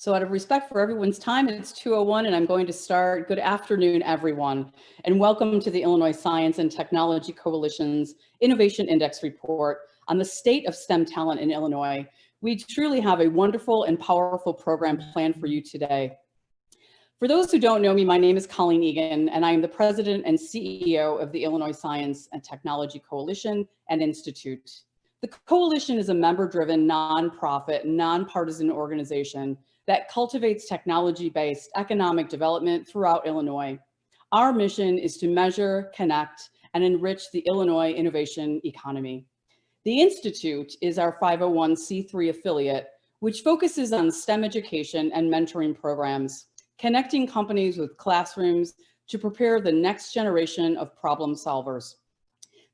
So out of respect for everyone's time, it's 2:01 and I'm going to start. Good afternoon, everyone, and welcome to the Illinois Science and Technology Coalition's Innovation Index report on the state of STEM talent in Illinois. We truly have a wonderful and powerful program planned for you today. For those who don't know me, my name is Colleen Egan, and I am the president and CEO of the Illinois Science and Technology Coalition and Institute. The coalition is a member-driven, nonprofit, nonpartisan organization that cultivates technology-based economic development throughout Illinois. Our mission is to measure, connect, and enrich the Illinois innovation economy. The Institute is our 501c3 affiliate, which focuses on STEM education and mentoring programs, connecting companies with classrooms to prepare the next generation of problem solvers.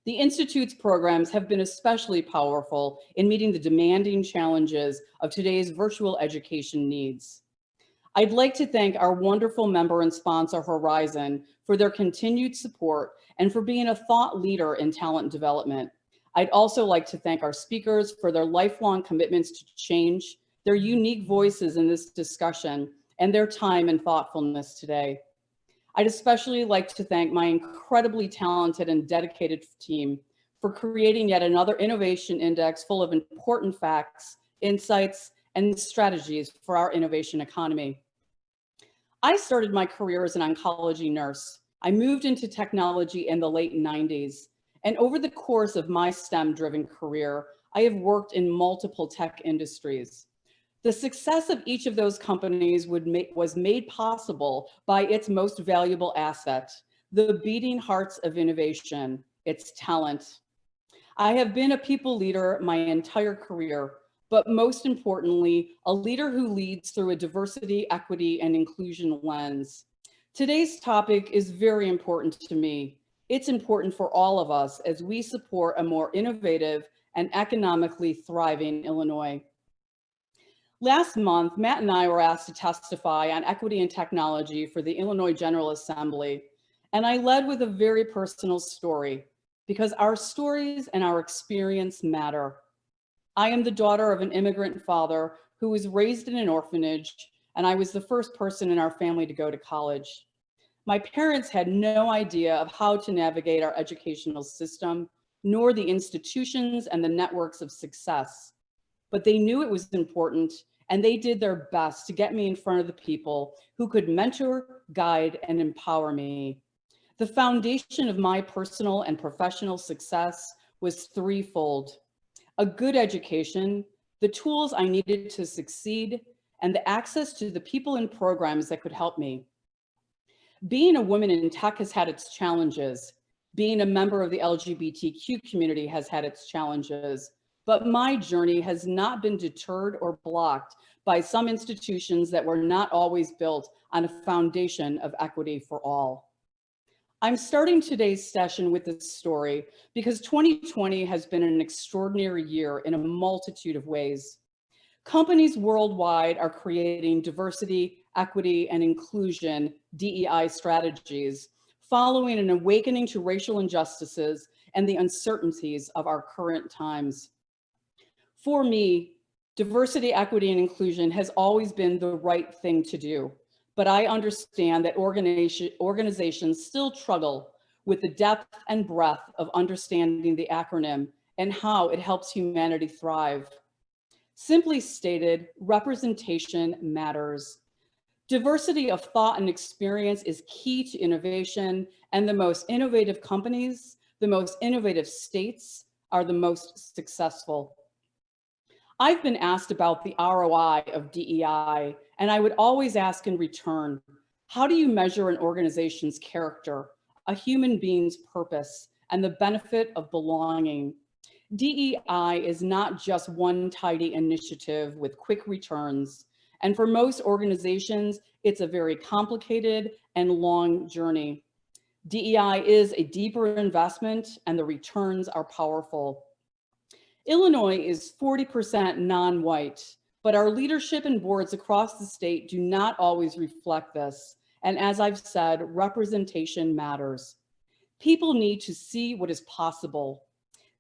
The Institute's programs have been especially powerful in meeting the demanding challenges of today's virtual education needs. I'd like to thank our wonderful member and sponsor, Horizon, for their continued support and for being a thought leader in talent development. I'd also like to thank our speakers for their lifelong commitments to change, their unique voices in this discussion, and their time and thoughtfulness today. I'd especially like to thank my incredibly talented and dedicated team for creating yet another innovation index full of important facts, insights, and strategies for our innovation economy. I started my career as an oncology nurse. I moved into technology in the late 90s, and over the course of my STEM-driven career, I have worked in multiple tech industries. The success of each of those companies was made possible by its most valuable asset, the beating hearts of innovation, its talent. I have been a people leader my entire career, but most importantly, a leader who leads through a diversity, equity, and inclusion lens. Today's topic is very important to me. It's important for all of us as we support a more innovative and economically thriving Illinois. Last month, Matt and I were asked to testify on equity and technology for the Illinois General Assembly, and I led with a very personal story because our stories and our experience matter. I am the daughter of an immigrant father who was raised in an orphanage, and I was the first person in our family to go to college. My parents had no idea of how to navigate our educational system, nor the institutions and the networks of success, but they knew it was important, and they did their best to get me in front of the people who could mentor, guide, and empower me. The foundation of my personal and professional success was threefold: a good education, the tools I needed to succeed, and the access to the people and programs that could help me. Being a woman in tech has had its challenges. Being a member of the LGBTQ community has had its challenges. But my journey has not been deterred or blocked by some institutions that were not always built on a foundation of equity for all. I'm starting today's session with this story because 2020 has been an extraordinary year in a multitude of ways. Companies worldwide are creating diversity, equity, and inclusion DEI strategies, following an awakening to racial injustices and the uncertainties of our current times. For me, diversity, equity, and inclusion has always been the right thing to do, but I understand that organizations still struggle with the depth and breadth of understanding the acronym and how it helps humanity thrive. Simply stated, representation matters. Diversity of thought and experience is key to innovation, and the most innovative companies, the most innovative states are the most successful. I've been asked about the ROI of DEI, and I would always ask in return, how do you measure an organization's character, a human being's purpose, and the benefit of belonging? DEI is not just one tidy initiative with quick returns, and for most organizations, it's a very complicated and long journey. DEI is a deeper investment, and the returns are powerful. Illinois is 40% non-white, but our leadership and boards across the state do not always reflect this. And as I've said, representation matters. People need to see what is possible.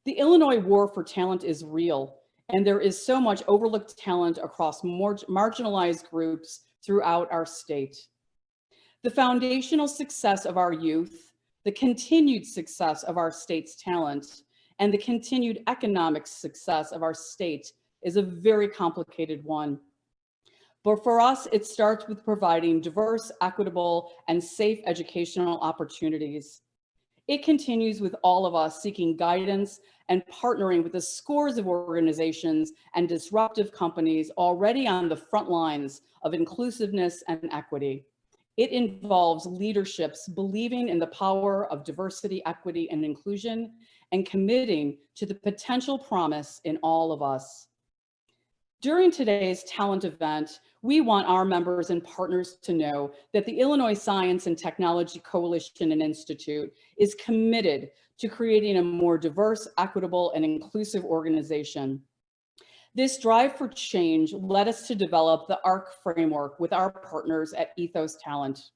The Illinois war for talent is real, And there is so much overlooked talent across more marginalized groups throughout our state. The foundational success of our youth, the continued success of our state's talent, and the continued economic success of our state is a very complicated one. But for us, it starts with providing diverse, equitable, and safe educational opportunities. It continues with all of us seeking guidance and partnering with the scores of organizations and disruptive companies already on the front lines of inclusiveness and equity. It involves leaderships believing in the power of diversity, equity, and inclusion, and committing to the potential promise in all of us. During today's talent event, we want our members and partners to know that the Illinois Science and Technology Coalition and Institute is committed to creating a more diverse, equitable, and inclusive organization. This drive for change led us to develop the ARC framework with our partners at Ethos Talent,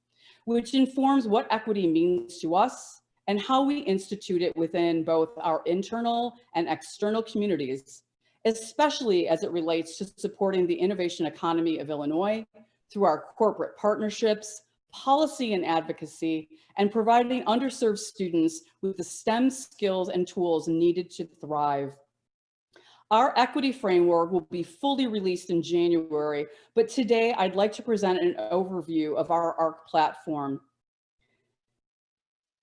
which informs what equity means to us and how we institute it within both our internal and external communities, especially as it relates to supporting the innovation economy of Illinois through our corporate partnerships, policy and advocacy, and providing underserved students with the STEM skills and tools needed to thrive. Our equity framework will be fully released in January, but today I'd like to present an overview of our ARC platform.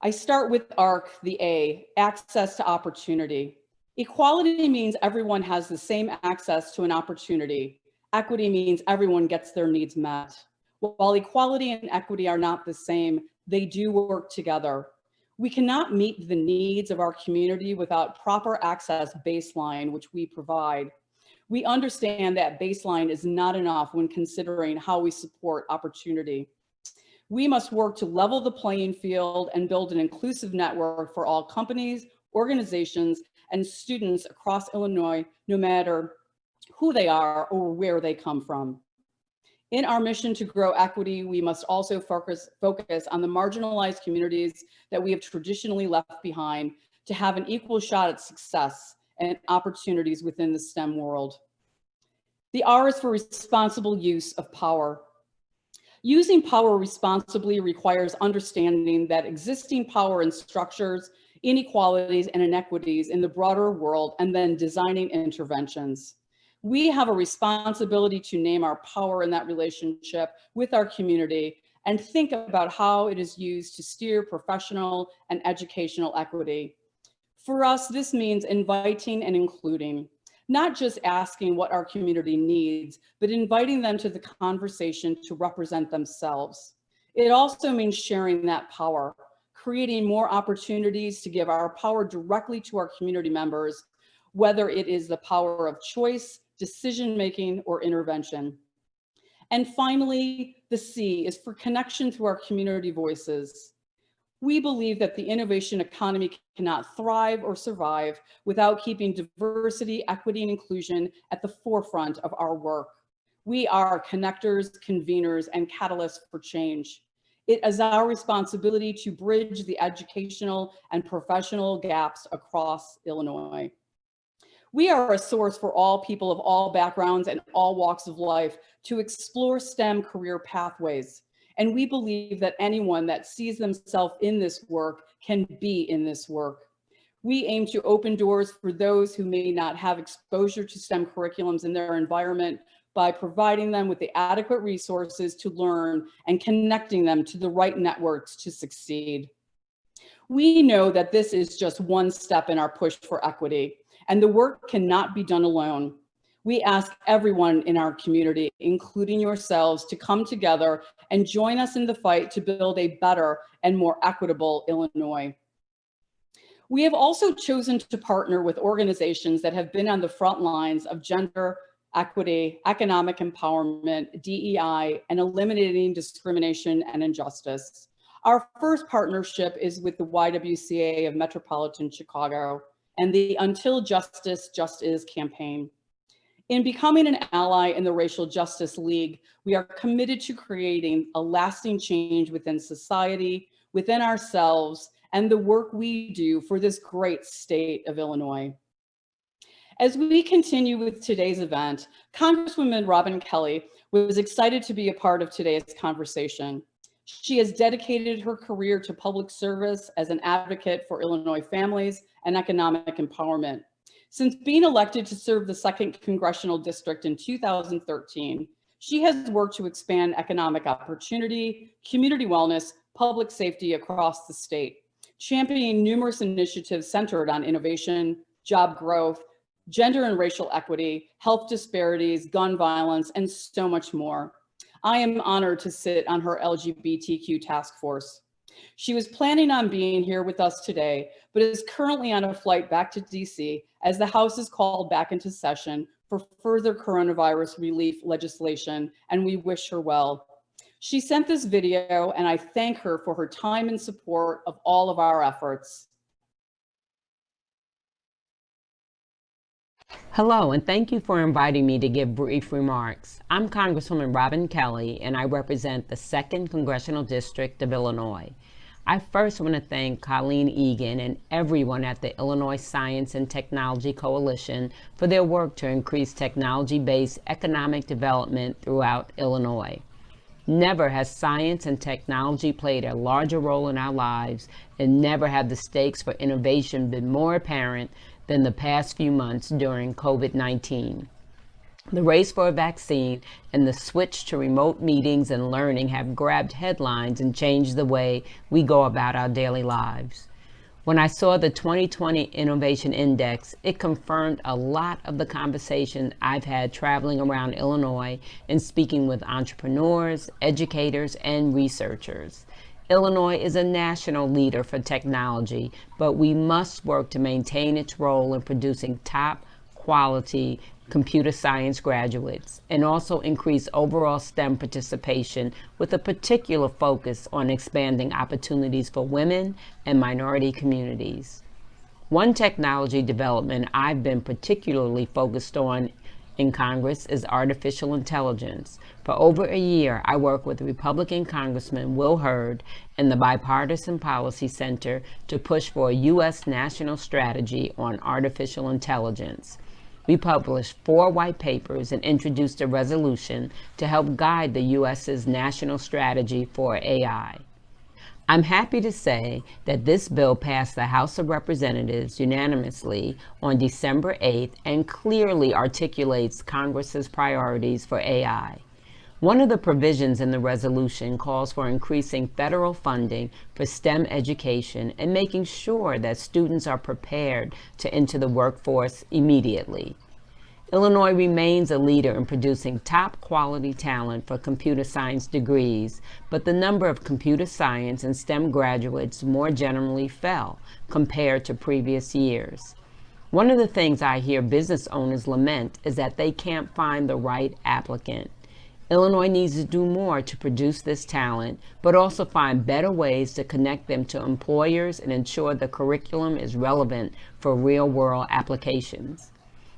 I start with ARC, the A, access to opportunity. Equality means everyone has the same access to an opportunity. Equity means everyone gets their needs met. While equality and equity are not the same, they do work together. We cannot meet the needs of our community without proper access baseline, which we provide. We understand that baseline is not enough when considering how we support opportunity. We must work to level the playing field and build an inclusive network for all companies, organizations, and students across Illinois, no matter who they are or where they come from. In our mission to grow equity, we must also focus on the marginalized communities that we have traditionally left behind to have an equal shot at success and opportunities within the STEM world. The R is for responsible use of power. Using power responsibly requires understanding that existing power and structures, inequalities and inequities in the broader world, and then designing interventions. We have a responsibility to name our power in that relationship with our community and think about how it is used to steer professional and educational equity. For us, this means inviting and including, not just asking what our community needs, but inviting them to the conversation to represent themselves. It also means sharing that power, creating more opportunities to give our power directly to our community members, whether it is the power of choice, decision-making, or intervention. And finally, the C is for connection through our community voices. We believe that the innovation economy cannot thrive or survive without keeping diversity, equity, and inclusion at the forefront of our work. We are connectors, conveners, and catalysts for change. It is our responsibility to bridge the educational and professional gaps across Illinois. We are a source for all people of all backgrounds and all walks of life to explore STEM career pathways. And we believe that anyone that sees themselves in this work can be in this work. We aim to open doors for those who may not have exposure to STEM curriculums in their environment by providing them with the adequate resources to learn and connecting them to the right networks to succeed. We know that this is just one step in our push for equity, and the work cannot be done alone. We ask everyone in our community, including yourselves, to come together and join us in the fight to build a better and more equitable Illinois. We have also chosen to partner with organizations that have been on the front lines of gender equity, economic empowerment, DEI, and eliminating discrimination and injustice. Our first partnership is with the YWCA of Metropolitan Chicago and the Until Justice, Just Is campaign. In becoming an ally in the Racial Justice League, we are committed to creating a lasting change within society, within ourselves, and the work we do for this great state of Illinois. As we continue with today's event, Congresswoman Robin Kelly was excited to be a part of today's conversation. She has dedicated her career to public service as an advocate for Illinois families and economic empowerment. Since being elected to serve the 2nd Congressional District in 2013, she has worked to expand economic opportunity, community wellness, public safety across the state, championing numerous initiatives centered on innovation, job growth, gender and racial equity, health disparities, gun violence, and so much more. I am honored to sit on her LGBTQ task force. She was planning on being here with us today, but is currently on a flight back to DC as the House is called back into session for further coronavirus relief legislation, and we wish her well. She sent this video, and I thank her for her time and support of all of our efforts. Hello, and thank you for inviting me to give brief remarks. I'm Congresswoman Robin Kelly, and I represent the 2nd Congressional District of Illinois. I first want to thank Colleen Egan and everyone at the Illinois Science and Technology Coalition for their work to increase technology-based economic development throughout Illinois. Never has science and technology played a larger role in our lives, and never have the stakes for innovation been more apparent than the past few months during COVID-19. The race for a vaccine and the switch to remote meetings and learning have grabbed headlines and changed the way we go about our daily lives. When I saw the 2020 Innovation Index, it confirmed a lot of the conversation I've had traveling around Illinois and speaking with entrepreneurs, educators, and researchers. Illinois is a national leader for technology, but we must work to maintain its role in producing top quality computer science graduates and also increase overall STEM participation with a particular focus on expanding opportunities for women and minority communities. One technology development I've been particularly focused on in Congress is artificial intelligence. For over a year, I worked with Republican Congressman Will Hurd and the Bipartisan Policy Center to push for a U.S. national strategy on artificial intelligence. We published 4 white papers and introduced a resolution to help guide the U.S.'s national strategy for AI. I'm happy to say that this bill passed the House of Representatives unanimously on December 8th and clearly articulates Congress's priorities for AI. One of the provisions in the resolution calls for increasing federal funding for STEM education and making sure that students are prepared to enter the workforce immediately. Illinois remains a leader in producing top quality talent for computer science degrees, but the number of computer science and STEM graduates more generally fell compared to previous years. One of the things I hear business owners lament is that they can't find the right applicant. Illinois needs to do more to produce this talent, but also find better ways to connect them to employers and ensure the curriculum is relevant for real-world applications.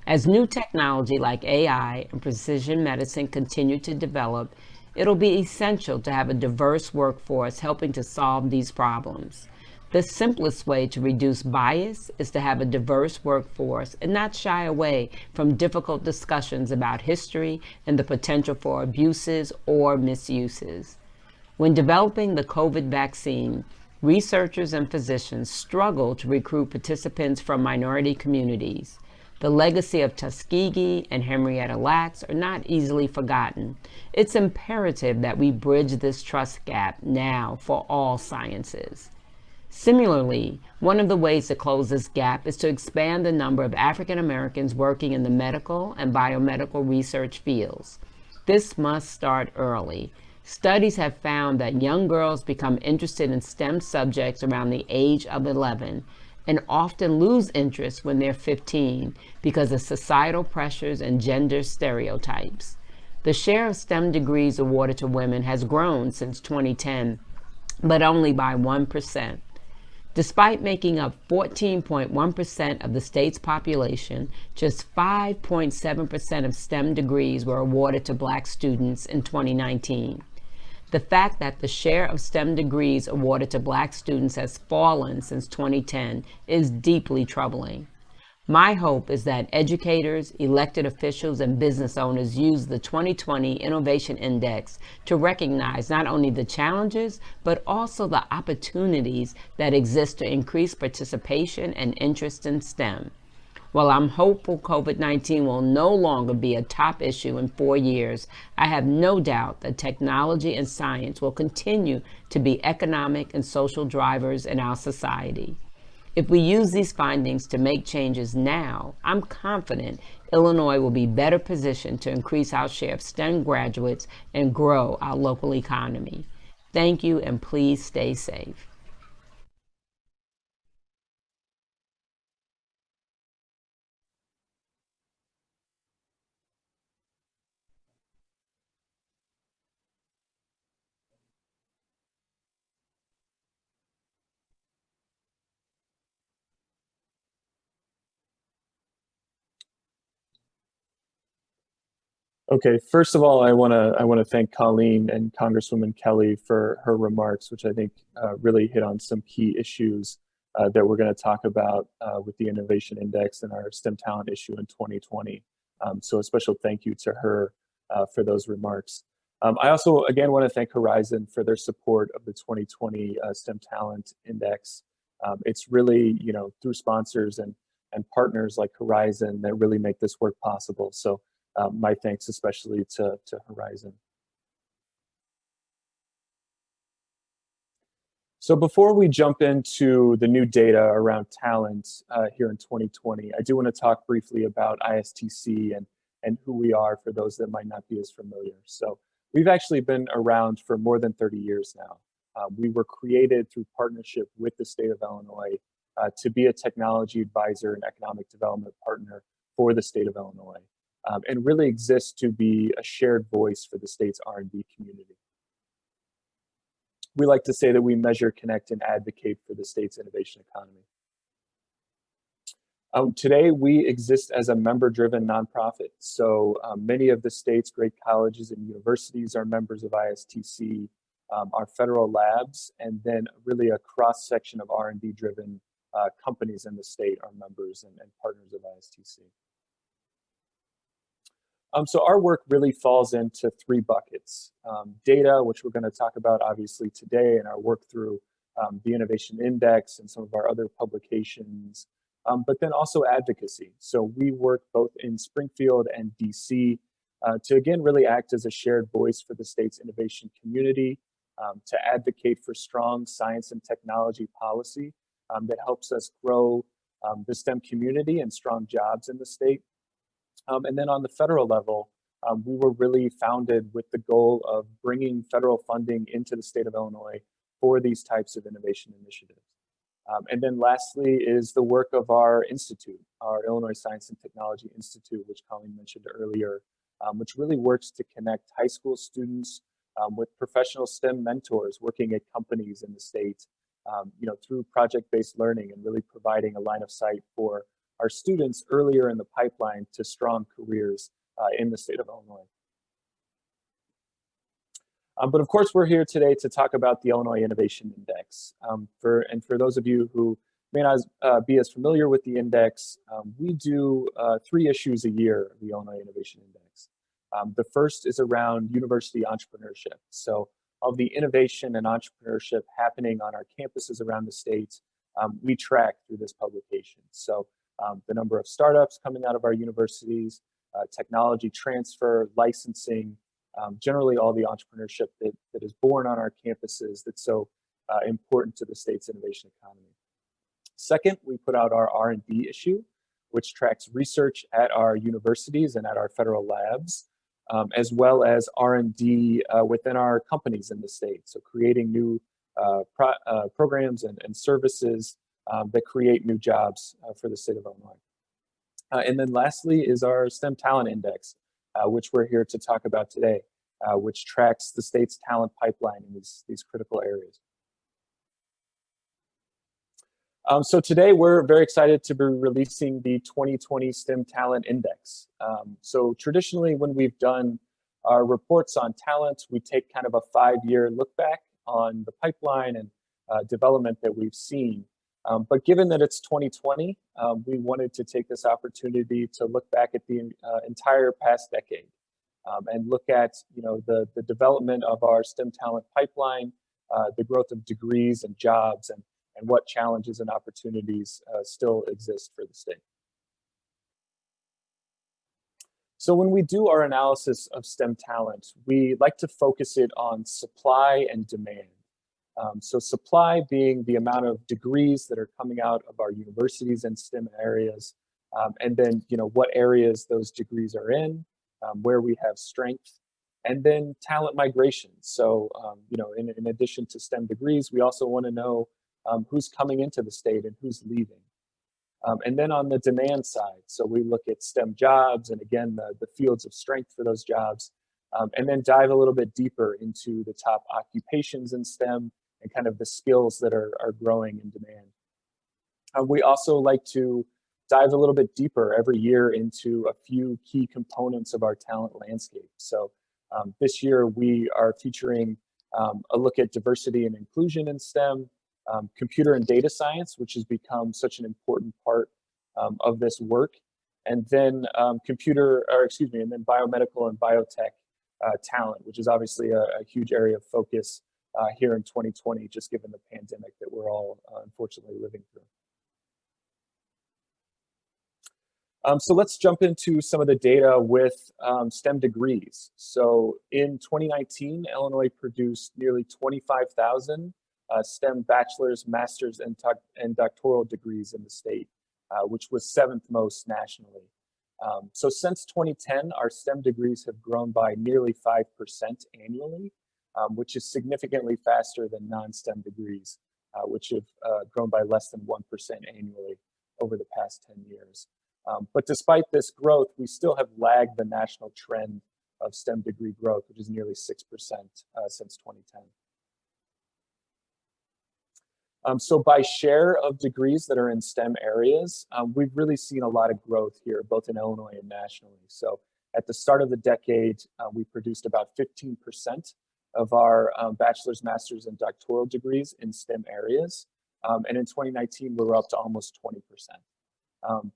As new technology like AI and precision medicine continue to develop, it'll be essential to have a diverse workforce helping to solve these problems. The simplest way to reduce bias is to have a diverse workforce and not shy away from difficult discussions about history and the potential for abuses or misuses. When developing the COVID vaccine, researchers and physicians struggled to recruit participants from minority communities. The legacy of Tuskegee and Henrietta Lacks are not easily forgotten. It's imperative that we bridge this trust gap now for all sciences. Similarly, one of the ways to close this gap is to expand the number of African Americans working in the medical and biomedical research fields. This must start early. Studies have found that young girls become interested in STEM subjects around the age of 11 and often lose interest when they're 15 because of societal pressures and gender stereotypes. The share of STEM degrees awarded to women has grown since 2010, but only by 1%. Despite making up 14.1% of the state's population, just 5.7% of STEM degrees were awarded to Black students in 2019. The fact that the share of STEM degrees awarded to Black students has fallen since 2010 is deeply troubling. My hope is that educators, elected officials, and business owners use the 2020 Innovation Index to recognize not only the challenges, but also the opportunities that exist to increase participation and interest in STEM. While I'm hopeful COVID-19 will no longer be a top issue in 4 years, I have no doubt that technology and science will continue to be economic and social drivers in our society. If we use these findings to make changes now, I'm confident Illinois will be better positioned to increase our share of STEM graduates and grow our local economy. Thank you, and please stay safe. Okay, first of all, I want to thank Colleen and Congresswoman Kelly for her remarks, which I think really hit on some key issues that we're going to talk about with the Innovation Index and our STEM talent issue in 2020. So a special thank you to her for those remarks. I also, again, want to thank Horizon for their support of the 2020 STEM Talent Index. It's really, through sponsors and partners like Horizon that really make this work possible. So my thanks especially to Horizon. So before we jump into the new data around talent here in 2020, I do want to talk briefly about ISTC and who we are for those that might not be as familiar. So we've actually been around for more than 30 years now. We were created through partnership with the state of Illinois to be a technology advisor and economic development partner for the state of Illinois. And really exists to be a shared voice for the state's R&D community. We like to say that we measure, connect, and advocate for the state's innovation economy. Today, we exist as a member-driven nonprofit. So many of the state's great colleges and universities are members of ISTC, our federal labs, and then really a cross-section of R&D-driven companies in the state are members and partners of ISTC. So our work really falls into three buckets. Data, which we're going to talk about obviously today, and our work through the Innovation Index and some of our other publications, but then also advocacy. So we work both in Springfield and DC to again really act as a shared voice for the state's innovation community, to advocate for strong science and technology policy that helps us grow the STEM community and strong jobs in the state. And then on the federal level, we were really founded with the goal of bringing federal funding into the state of Illinois for these types of innovation initiatives. And then lastly is the work of our institute, our Illinois Science and Technology Institute, which Colleen mentioned earlier, which really works to connect high school students with professional STEM mentors working at companies in the state, through project-based learning and really providing a line of sight for our students earlier in the pipeline to strong careers in the state of Illinois. But of course, we're here today to talk about the Illinois Innovation Index. For those of you who may not be as familiar with the index, we do 3 issues a year of the Illinois Innovation Index. The first is around university entrepreneurship. So of the innovation and entrepreneurship happening on our campuses around the state, we track through this publication. So the number of startups coming out of our universities, technology transfer, licensing, generally all the entrepreneurship that is born on our campuses that's so important to the state's innovation economy. Second, we put out our R&D issue, which tracks research at our universities and at our federal labs, as well as R&D within our companies in the state. So creating new programs and services that create new jobs for the state of Illinois. And then lastly is our STEM Talent Index, which we're here to talk about today, which tracks the state's talent pipeline in these critical areas. So today we're very excited to be releasing the 2020 STEM Talent Index. So traditionally when we've done our reports on talent, we take kind of a 5-year look back on the pipeline and development that we've seen. But given that it's 2020, we wanted to take this opportunity to look back at the entire past decade and look at the development of our STEM talent pipeline, the growth of degrees and jobs, and what challenges and opportunities still exist for the state. So when we do our analysis of STEM talent, we like to focus it on supply and demand. So supply being the amount of degrees that are coming out of our universities and STEM areas, and then what areas those degrees are in, where we have strength, and then talent migration. So in addition to STEM degrees, we also want to know who's coming into the state and who's leaving. And then on the demand side, so we look at STEM jobs and again the fields of strength for those jobs, and then dive a little bit deeper into the top occupations in STEM and kind of the skills that are growing in demand. We also like to dive a little bit deeper every year into a few key components of our talent landscape. So this year we are featuring a look at diversity and inclusion in STEM, computer and data science, which has become such an important part of this work, and then and then biomedical and biotech talent, which is obviously a huge area of focus here in 2020, just given the pandemic that we're all unfortunately living through. So let's jump into some of the data with STEM degrees. So in 2019, Illinois produced nearly 25,000 STEM bachelor's, master's, and doctoral degrees in the state, which was 7th most nationally. So since 2010, our STEM degrees have grown by nearly 5% annually, which is significantly faster than non-STEM degrees, which have grown by less than 1% annually over the past 10 years. But despite this growth, we still have lagged the national trend of STEM degree growth, which is nearly 6% since 2010. So by share of degrees that are in STEM areas, we've really seen a lot of growth here, both in Illinois and nationally. So at the start of the decade, we produced about 15% of our bachelor's, master's, and doctoral degrees in STEM areas. And in 2019, we were up to almost 20%.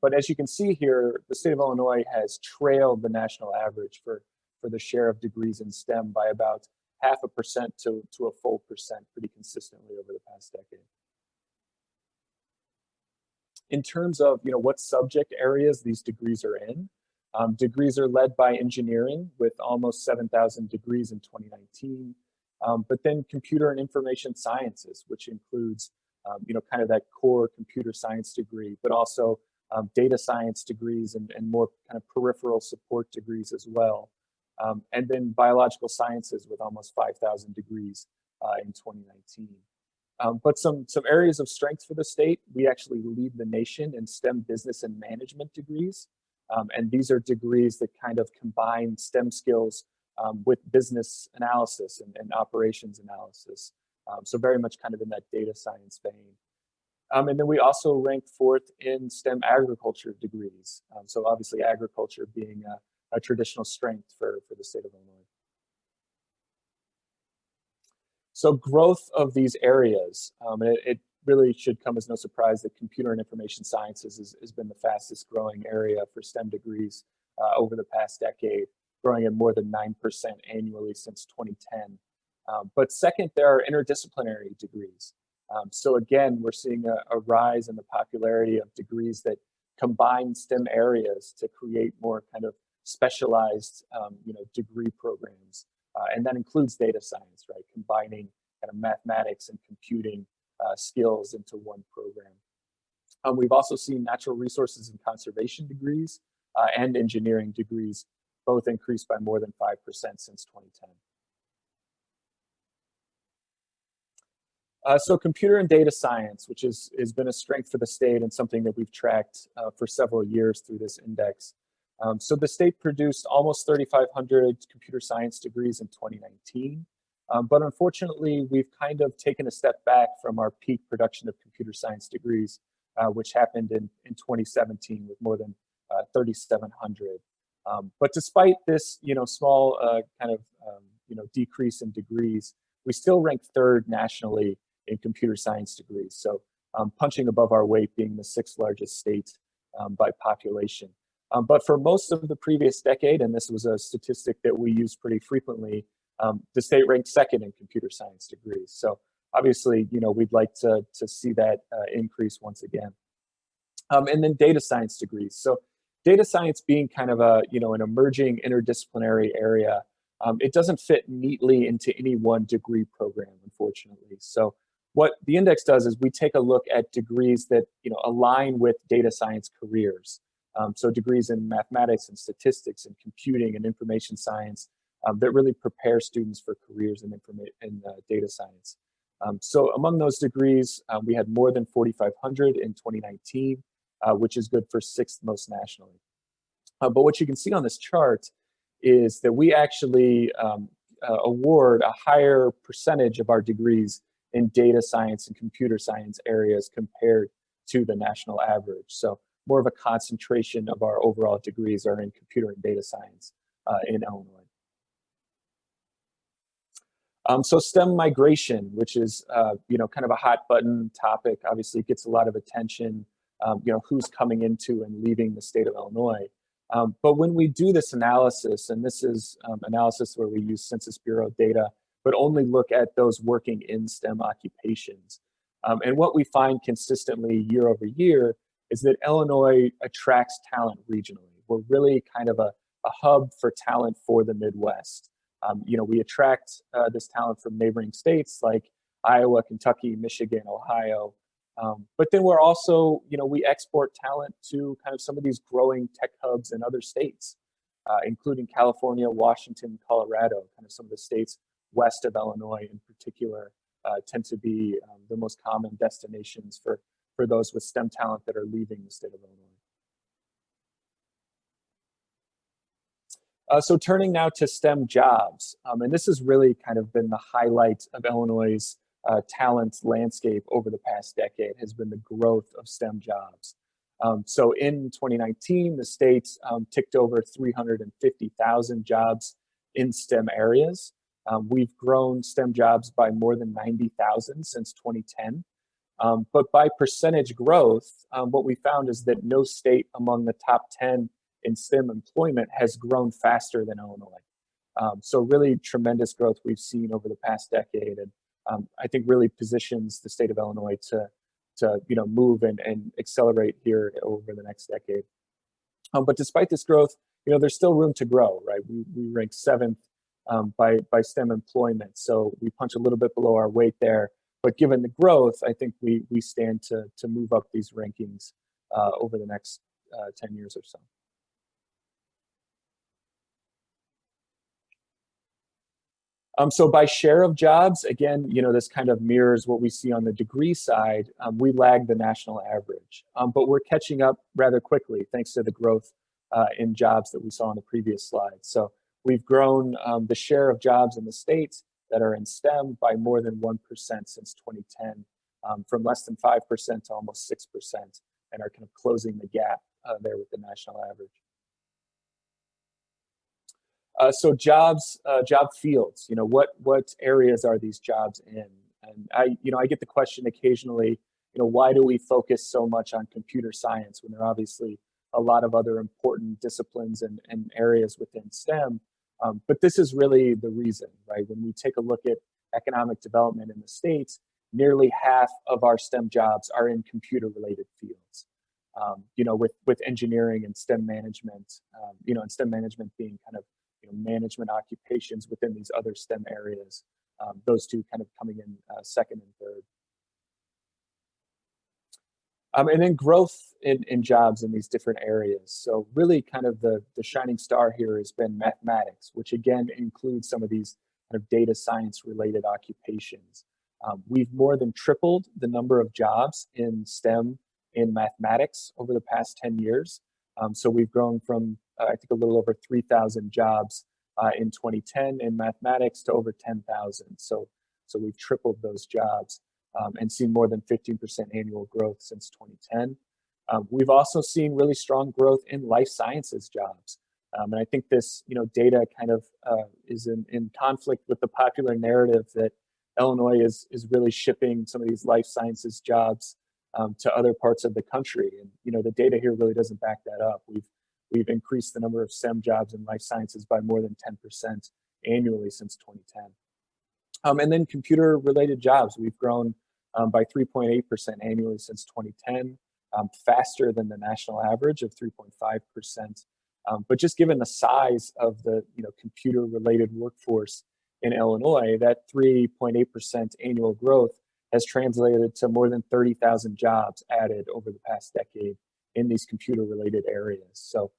But as you can see here, the state of Illinois has trailed the national average for the share of degrees in STEM by about 0.5% to a full percent pretty consistently over the past decade. In terms of what subject areas these degrees are in, degrees are led by engineering with almost 7,000 degrees in 2019, but then computer and information sciences, which includes kind of that core computer science degree, but also data science degrees and more kind of peripheral support degrees as well. And then biological sciences with almost 5,000 degrees in 2019. But some areas of strength for the state, we actually lead the nation in STEM business and management degrees. And these are degrees that kind of combine STEM skills with business analysis and operations analysis. So very much kind of in that data science vein. And then we also rank 4th in STEM agriculture degrees. So obviously agriculture being a traditional strength for the state of Illinois. So growth of these areas, it really should come as no surprise that computer and information sciences has been the fastest growing area for STEM degrees over the past decade, growing at more than 9% annually since 2010. But second, there are interdisciplinary degrees. So again, we're seeing a rise in the popularity of degrees that combine STEM areas to create more kind of specialized degree programs. And that includes data science, right? Combining kind of mathematics and computing skills into one program. We've also seen natural resources and conservation degrees and engineering degrees both increased by more than 5% since 2010. So computer and data science, which has been a strength for the state and something that we've tracked for several years through this index. So the state produced almost 3,500 computer science degrees in 2019. But unfortunately, we've kind of taken a step back from our peak production of computer science degrees, which happened in 2017 with more than 3,700. But despite this, small kind of, decrease in degrees, we still rank 3rd nationally in computer science degrees. So punching above our weight, being the 6th largest state by population. But for most of the previous decade, and this was a statistic that we use pretty frequently, the state ranked 2nd in computer science degrees. So obviously, we'd like to see that increase once again. And then data science degrees. So data science being kind of an emerging interdisciplinary area, it doesn't fit neatly into any one degree program, unfortunately. So what the index does is we take a look at degrees that align with data science careers. So degrees in mathematics and statistics and computing and information science that really prepare students for careers in data science. So among those degrees, we had more than 4,500 in 2019, which is good for 6th most nationally. But what you can see on this chart is that we actually award a higher percentage of our degrees in data science and computer science areas compared to the national average. So more of a concentration of our overall degrees are in computer and data science in Illinois. So STEM migration, which is kind of a hot button topic, obviously gets a lot of attention. Who's coming into and leaving the state of Illinois. But when we do this analysis, and this is analysis where we use Census Bureau data, but only look at those working in STEM occupations. And what we find consistently year over year is that Illinois attracts talent regionally. We're really kind of a hub for talent for the Midwest. We attract this talent from neighboring states like Iowa, Kentucky, Michigan, Ohio. But then we're also, we export talent to kind of some of these growing tech hubs in other states, including California, Washington, Colorado, kind of some of the states west of Illinois in particular tend to be the most common destinations for those with STEM talent that are leaving the state of Illinois. So turning now to STEM jobs, and this has really kind of been the highlight of Illinois' talent landscape over the past decade, has been the growth of STEM jobs. So in 2019, the state ticked over 350,000 jobs in STEM areas. We've grown STEM jobs by more than 90,000 since 2010. But by percentage growth, what we found is that no state among the top 10 in STEM employment has grown faster than Illinois. So really tremendous growth we've seen over the past decade, and I think really positions the state of Illinois to move and accelerate here over the next decade. But despite this growth, there's still room to grow, right? We rank 7th by STEM employment, so we punch a little bit below our weight there. But given the growth, I think we stand to move up these rankings over the next 10 years or so. So by share of jobs, again, this kind of mirrors what we see on the degree side. We lag the national average, but we're catching up rather quickly thanks to the growth in jobs that we saw on the previous slide. So we've grown the share of jobs in the states that are in STEM by more than 1% since 2010, from less than 5% to almost 6%, and are kind of closing the gap there with the national average. So jobs, job fields, what areas are these jobs in? And I get the question occasionally, why do we focus so much on computer science when there are obviously a lot of other important disciplines and areas within STEM? But this is really the reason, right? When we take a look at economic development in the states, nearly half of our STEM jobs are in computer-related fields. With engineering and STEM management, and STEM management being kind of management occupations within these other STEM areas, those two kind of coming in second and third. And then growth in jobs in these different areas. So really kind of the shining star here has been mathematics, which again includes some of these kind of data science related occupations. We've more than tripled the number of jobs in STEM in mathematics over the past 10 years. So we've grown from, I think, a little over 3,000 jobs in 2010 in mathematics to over 10,000. So we've tripled those jobs and seen more than 15% annual growth since 2010. We've also seen really strong growth in life sciences jobs. And I think this data kind of is in conflict with the popular narrative that Illinois is really shipping some of these life sciences jobs to other parts of the country. And the data here really doesn't back that up. We've increased the number of STEM jobs in life sciences by more than 10% annually since 2010. And then computer-related jobs, we've grown by 3.8% annually since 2010, faster than the national average of 3.5%. But just given the size of the computer-related workforce in Illinois, that 3.8% annual growth has translated to more than 30,000 jobs added over the past decade in these computer-related areas. So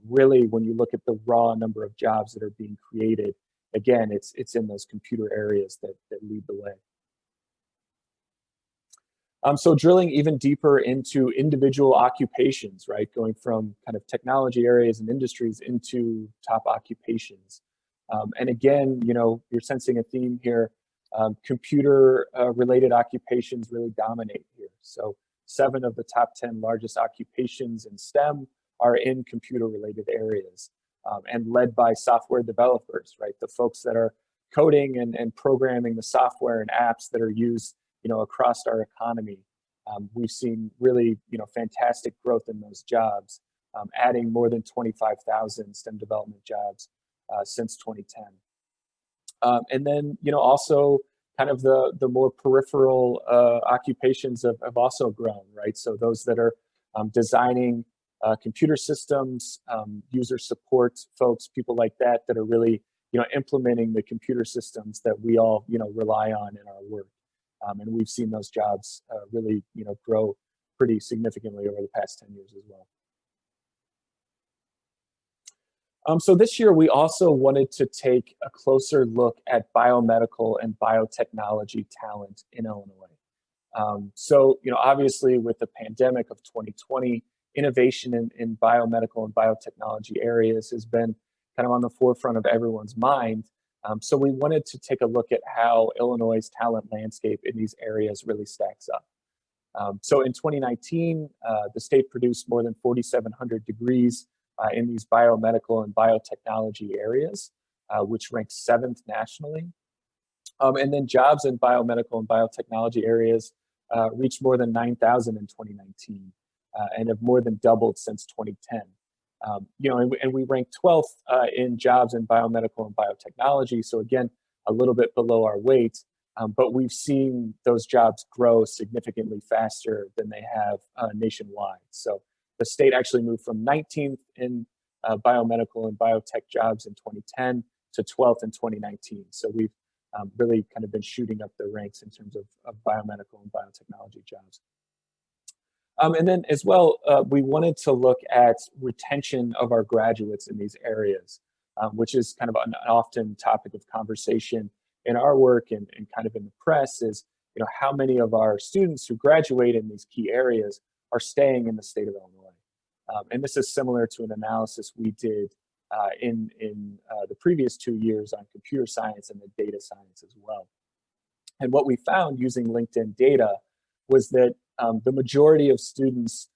really, when you look at the raw number of jobs that are being created, again, it's in those computer areas that lead the way. So drilling even deeper into individual occupations, right? Going from kind of technology areas and industries into top occupations. And again, you're sensing a theme here. Computer related occupations really dominate here. So 7 of the top 10 largest occupations in STEM are in computer related areas, and led by software developers, right? The folks that are coding and programming the software and apps that are used across our economy. We've seen really, fantastic growth in those jobs, adding more than 25,000 STEM development jobs since 2010. And then, also kind of the more peripheral occupations have also grown, right? So those that are designing computer systems, user support folks, people like that are really, implementing the computer systems that we all, rely on in our work. And we've seen those jobs really, grow pretty significantly over the past 10 years as well. So this year, we also wanted to take a closer look at biomedical and biotechnology talent in Illinois. So, obviously with the pandemic of 2020, innovation in biomedical and biotechnology areas has been kind of on the forefront of everyone's mind. So we wanted to take a look at how Illinois' talent landscape in these areas really stacks up. So in 2019, the state produced more than 4,700 degrees in these biomedical and biotechnology areas, which ranks 7th nationally. And then jobs in biomedical and biotechnology areas reached more than 9,000 in 2019 and have more than doubled since 2010. And we ranked 12th in jobs in biomedical and biotechnology. So again, a little bit below our weight, but we've seen those jobs grow significantly faster than they have nationwide. So the state actually moved from 19th in biomedical and biotech jobs in 2010 to 12th in 2019. So we've really kind of been shooting up the ranks in terms of biomedical and biotechnology jobs. And then as well, we wanted to look at retention of our graduates in these areas, which is kind of an often topic of conversation in our work and kind of in the press is, how many of our students who graduate in these key areas are staying in the state of Illinois. And this is similar to an analysis we did in the previous 2 years on computer science and the data science as well. And what we found using LinkedIn data was that the majority of students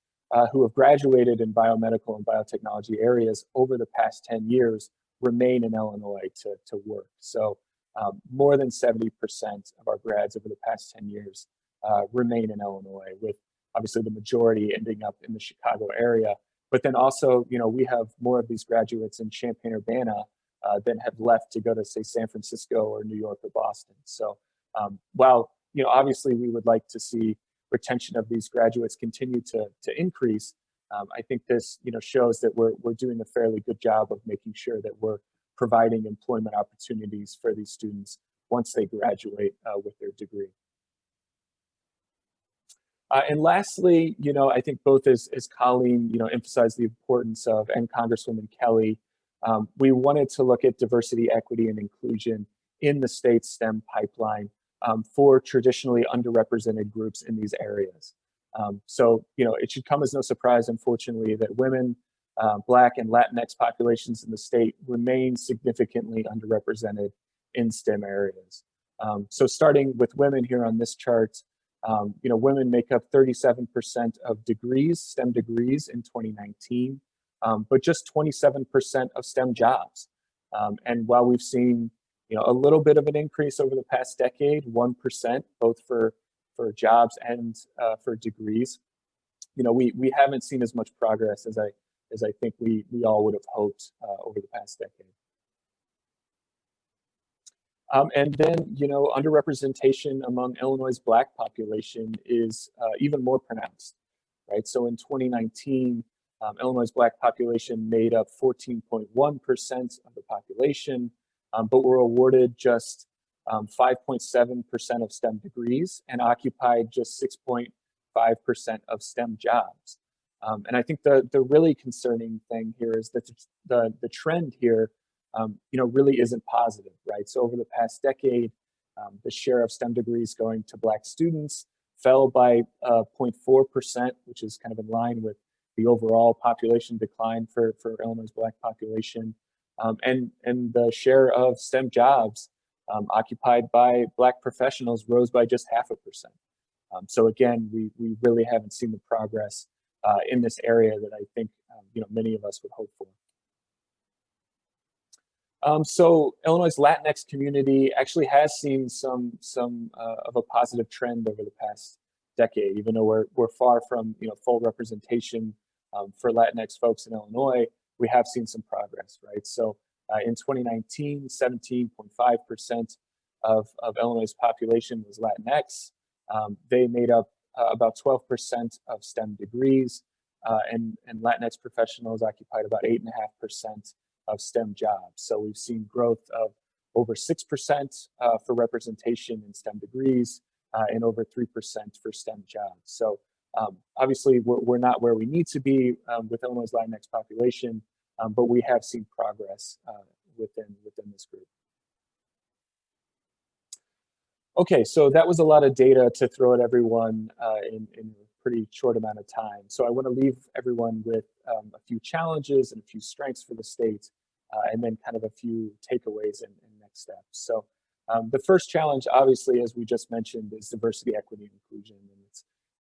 who have graduated in biomedical and biotechnology areas over the past 10 years remain in Illinois to work. So more than 70% of our grads over the past 10 years remain in Illinois, with obviously the majority ending up in the Chicago area. But then also, we have more of these graduates in Champaign-Urbana than have left to go to, say, San Francisco or New York or Boston. So while, obviously we would like to see retention of these graduates continue to increase, I think this, shows that we're doing a fairly good job of making sure that we're providing employment opportunities for these students once they graduate with their degree. And lastly, I think both as Colleen, emphasized the importance of, and Congresswoman Kelly, we wanted to look at diversity, equity, and inclusion in the state's STEM pipeline for traditionally underrepresented groups in these areas. So, it should come as no surprise, unfortunately, that women, Black and Latinx populations in the state remain significantly underrepresented in STEM areas. So starting with women here on this chart, women make up 37% of degrees, STEM degrees in 2019, but just 27% of STEM jobs. And while we've seen, a little bit of an increase over the past decade, 1%, both for jobs and for degrees. We haven't seen as much progress as I think we all would have hoped over the past decade. And then, underrepresentation among Illinois' Black population is even more pronounced, right? So in 2019, Illinois' Black population made up 14.1% of the population, but were awarded just 5.7% of STEM degrees and occupied just 6.5% of STEM jobs. And I think the really concerning thing here is that the trend here really isn't positive, right? So over the past decade, the share of STEM degrees going to Black students fell by 0.4%, which is kind of in line with the overall population decline for Illinois' Black population. And the share of STEM jobs occupied by Black professionals rose by just 0.5%. So again, we really haven't seen the progress in this area that I think many of us would hope for. So Illinois' Latinx community actually has seen some of a positive trend over the past decade, even though we're far from full representation for Latinx folks in Illinois. We have seen some progress, right? So in 2019, 17.5% of Illinois' population was Latinx. They made up about 12% of STEM degrees, and Latinx professionals occupied about 8.5% of STEM jobs. So we've seen growth of over 6% for representation in STEM degrees and over 3% for STEM jobs. So obviously we're not where we need to be with Illinois' Latinx population, but we have seen progress within this group. Okay, so that was a lot of data to throw at everyone in a pretty short amount of time. So I want to leave everyone with a few challenges and a few strengths for the state, and then kind of a few takeaways and next steps. So the first challenge, obviously, as we just mentioned, is diversity, equity, and inclusion. And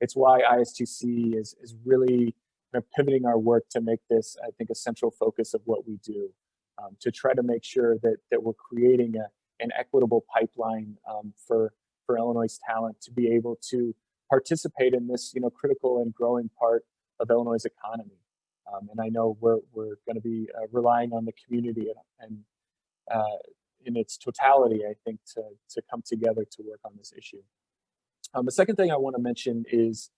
it's why ISTC is really kind of pivoting our work to make this, I think, a central focus of what we do, to try to make sure that we're creating an equitable pipeline for Illinois' talent to be able to participate in this critical and growing part of Illinois' economy. And I know we're going to be relying on the community and in its totality, I think, to come together to work on this issue. The second thing I want to mention is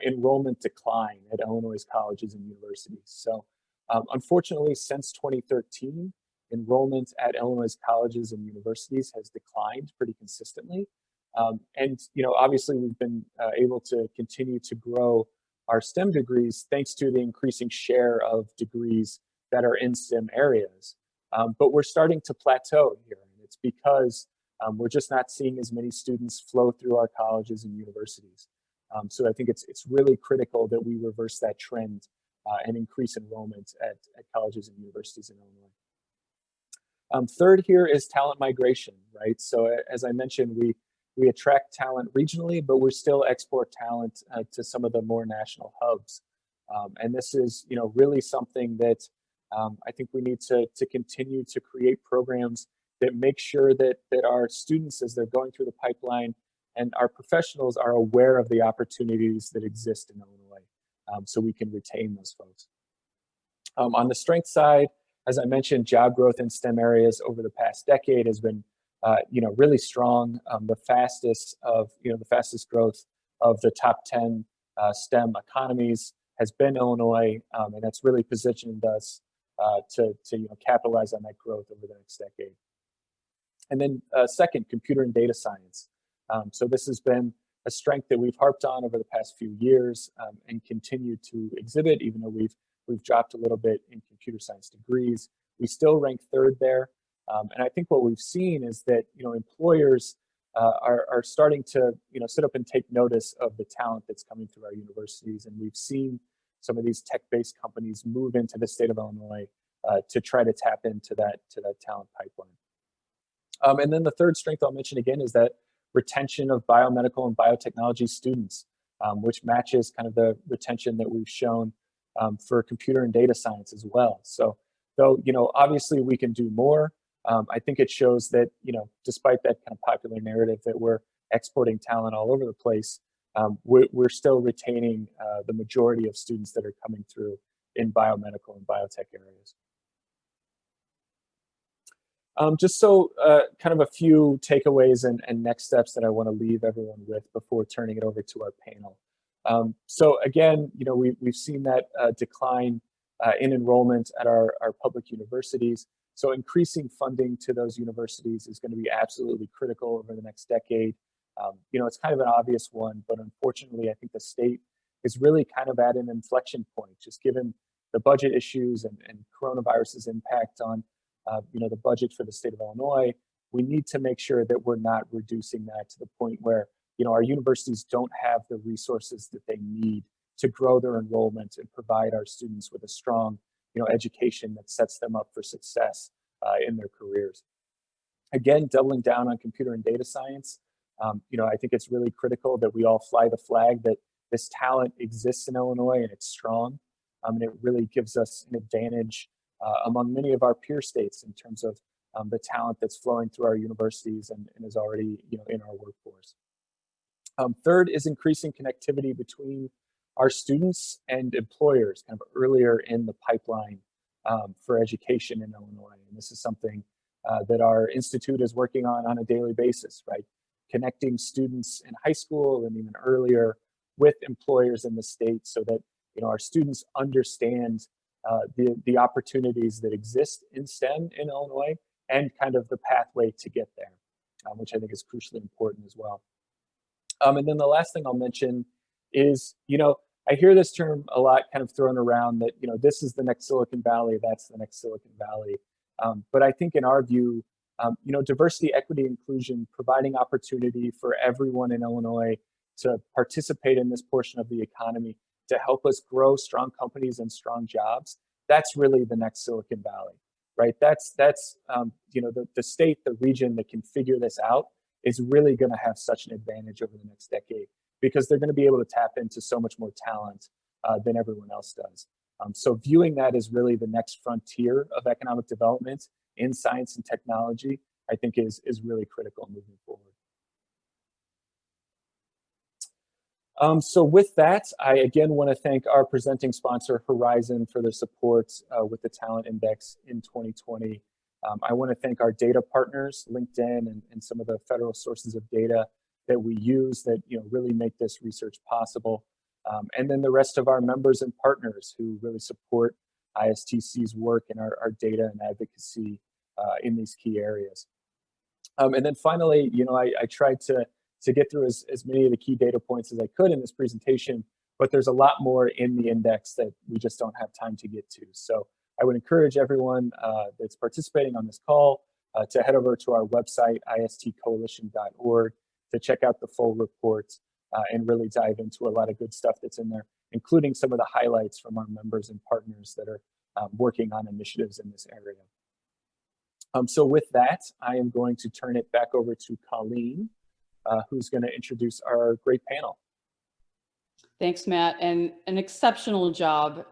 enrollment decline at Illinois' colleges and universities. So unfortunately, since 2013, enrollment at Illinois' colleges and universities has declined pretty consistently. And obviously we've been able to continue to grow our STEM degrees thanks to the increasing share of degrees that are in STEM areas. But we're starting to plateau here, and it's because we're just not seeing as many students flow through our colleges and universities. So I think it's really critical that we reverse that trend and increase enrollment at colleges and universities in Illinois. Third here is talent migration, right? So as I mentioned, we attract talent regionally, but we still export talent to some of the more national hubs. And this is really something that I think we need to continue to create programs that make sure that our students, as they're going through the pipeline, and our professionals are aware of the opportunities that exist in Illinois, so we can retain those folks. On the strength side, as I mentioned, job growth in STEM areas over the past decade has been really strong. The fastest growth of the top 10 STEM economies has been Illinois, and that's really positioned us to capitalize on that growth over the next decade. And then second, computer and data science. So this has been a strength that we've harped on over the past few years and continue to exhibit, even though we've dropped a little bit in computer science degrees. We still rank third there. And I think what we've seen is that employers are starting to sit up and take notice of the talent that's coming through our universities, and we've seen some of these tech-based companies move into the state of Illinois to try to tap into that talent pipeline. And then the third strength I'll mention again is that retention of biomedical and biotechnology students, which matches kind of the retention that we've shown for computer and data science as well. So though obviously we can do more, I think it shows that despite that kind of popular narrative that we're exporting talent all over the place, we're still retaining the majority of students that are coming through in biomedical and biotech areas. Just so kind of a few takeaways and next steps that I want to leave everyone with before turning it over to our panel. So again, we've seen that decline in enrollment at our public universities. So increasing funding to those universities is going to be absolutely critical over the next decade. It's kind of an obvious one, but unfortunately, I think the state is really kind of at an inflection point, just given the budget issues and coronavirus's impact on the budget for the state of Illinois. We need to make sure that we're not reducing that to the point where our universities don't have the resources that they need to grow their enrollment and provide our students with a strong education that sets them up for success in their careers. Again, doubling down on computer and data science. I think it's really critical that we all fly the flag that this talent exists in Illinois and it's strong. And it really gives us an advantage among many of our peer states in terms of the talent that's flowing through our universities and is already in our workforce. Third is increasing connectivity between our students and employers kind of earlier in the pipeline for education in Illinois. And this is something that our institute is working on a daily basis, right? Connecting students in high school and even earlier with employers in the state so that our students understand the opportunities that exist in STEM in Illinois and kind of the pathway to get there, which I think is crucially important as well. And then the last thing I'll mention is, I hear this term a lot kind of thrown around that, this is the next Silicon Valley, that's the next Silicon Valley. But I think in our view, diversity, equity, inclusion, providing opportunity for everyone in Illinois to participate in this portion of the economy, to help us grow strong companies and strong jobs, that's really the next Silicon Valley, right? That's the state, the region that can figure this out is really going to have such an advantage over the next decade because they're going to be able to tap into so much more talent than everyone else does. So viewing that as really the next frontier of economic development in science and technology, I think is really critical moving forward. So with that, I again want to thank our presenting sponsor, Horizon, for their support with the Talent Index in 2020. I want to thank our data partners, LinkedIn, and some of the federal sources of data that we use that really make this research possible. And then the rest of our members and partners who really support ISTC's work and our data and advocacy in these key areas. And then finally, I tried to get through as many of the key data points as I could in this presentation, but there's a lot more in the index that we just don't have time to get to. So I would encourage everyone that's participating on this call to head over to our website, istcoalition.org, to check out the full report and really dive into a lot of good stuff that's in there, including some of the highlights from our members and partners that are working on initiatives in this area. So with that, I am going to turn it back over to Colleen, who's going to introduce our great panel. Thanks, Matt, and an exceptional job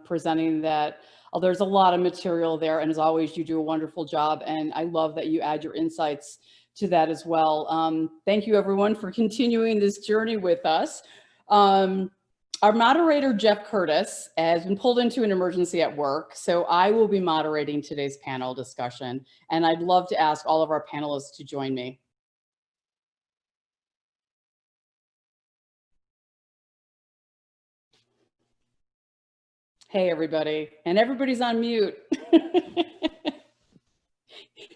presenting that. There's a lot of material there, and as always, you do a wonderful job, and I love that you add your insights to that as well. Thank you, everyone, for continuing this journey with us. Our moderator, Jeff Curtis, has been pulled into an emergency at work, so I will be moderating today's panel discussion, and I'd love to ask all of our panelists to join me. Hey, everybody, and everybody's on mute.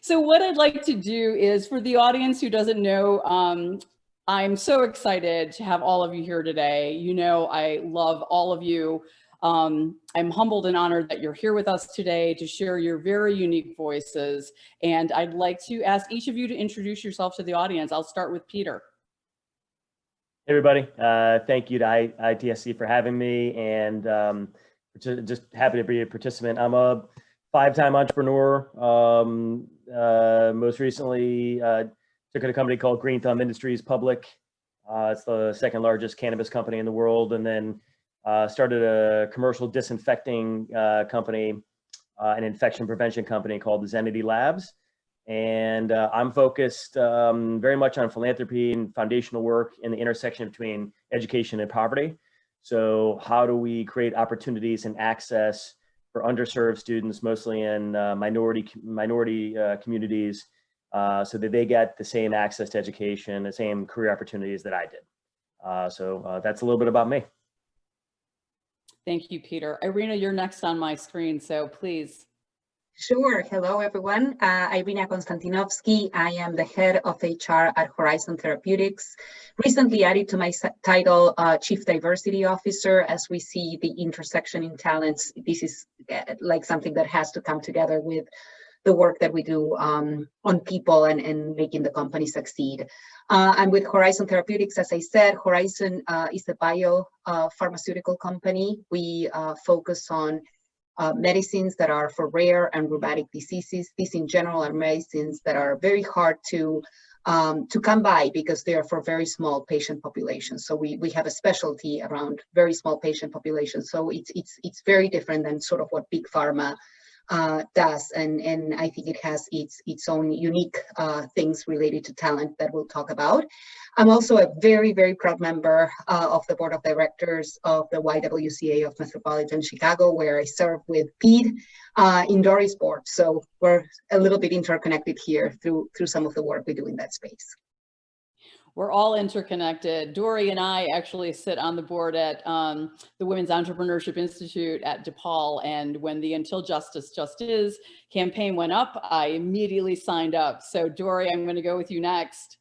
So what I'd like to do is, for the audience who doesn't know, I'm so excited to have all of you here today. I love all of you. I'm humbled and honored that you're here with us today to share your very unique voices. And I'd like to ask each of you to introduce yourself to the audience. I'll start with Peter. Hey, everybody. Thank you to ITSC for having me, and just happy to be a participant. I'm a 5-time entrepreneur. Most recently, took a company called Green Thumb Industries public. It's the second largest cannabis company in the world, and then started a commercial disinfecting company, an infection prevention company called Zenity Labs. And I'm focused very much on philanthropy and foundational work in the intersection between education and poverty. So how do we create opportunities and access for underserved students, mostly in minority communities, so that they get the same access to education, the same career opportunities that I did. So that's a little bit about me. Thank you, Peter. Irina, you're next on my screen, so please. Sure. Hello, everyone. Irina Konstantinovsky. I am the head of HR at Horizon Therapeutics. Recently added to my title, Chief Diversity Officer. As we see the intersection in talents, this is like something that has to come together with the work that we do on people and making the company succeed. And with Horizon Therapeutics, as I said, Horizon is a biopharmaceutical company. We focus on medicines that are for rare and rheumatic diseases. These in general are medicines that are very hard to come by because they are for very small patient populations. So we have a specialty around very small patient populations. So it's very different than sort of what big pharma does, and I think it has its own unique things related to talent that we'll talk about. I'm also a very, very proud member of the board of directors of the YWCA of Metropolitan Chicago, where I serve with Pete in Dory's board. So we're a little bit interconnected here through some of the work we do in that space. We're all interconnected. Dory and I actually sit on the board at the Women's Entrepreneurship Institute at DePaul. And when the Until Justice Just Is campaign went up, I immediately signed up. So Dory, I'm going to go with you next.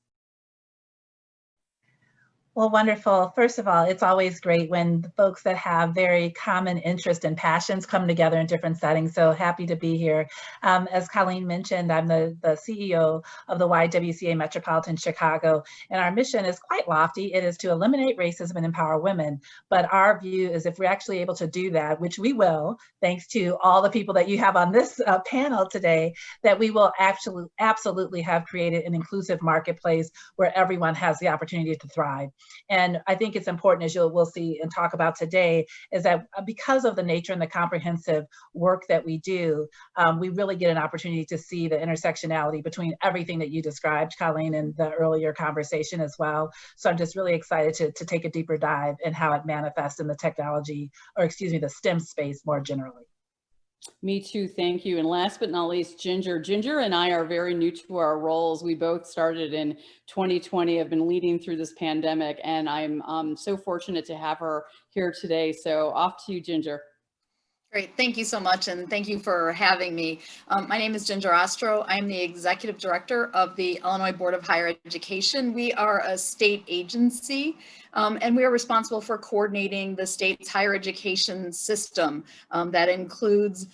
Well, wonderful. First of all, it's always great when the folks that have very common interests and passions come together in different settings. So happy to be here. As Colleen mentioned, I'm the CEO of the YWCA Metropolitan Chicago, and our mission is quite lofty. It is to eliminate racism and empower women. But our view is if we're actually able to do that, which we will, thanks to all the people that you have on this panel today, that we will absolutely have created an inclusive marketplace where everyone has the opportunity to thrive. And I think it's important, as we'll see and talk about today, is that because of the nature and the comprehensive work that we do, we really get an opportunity to see the intersectionality between everything that you described, Colleen, in the earlier conversation as well. So I'm just really excited to take a deeper dive in how it manifests in the technology, or excuse me, the STEM space more generally. Me too, thank you. And last but not least, Ginger. Ginger and I are very new to our roles. We both started in 2020, have been leading through this pandemic, and I'm so fortunate to have her here today. So off to you, Ginger. Great, thank you so much, and thank you for having me. My name is Ginger Ostro. I'm the Executive Director of the Illinois Board of Higher Education. We are a state agency, and we are responsible for coordinating the state's higher education system. That includes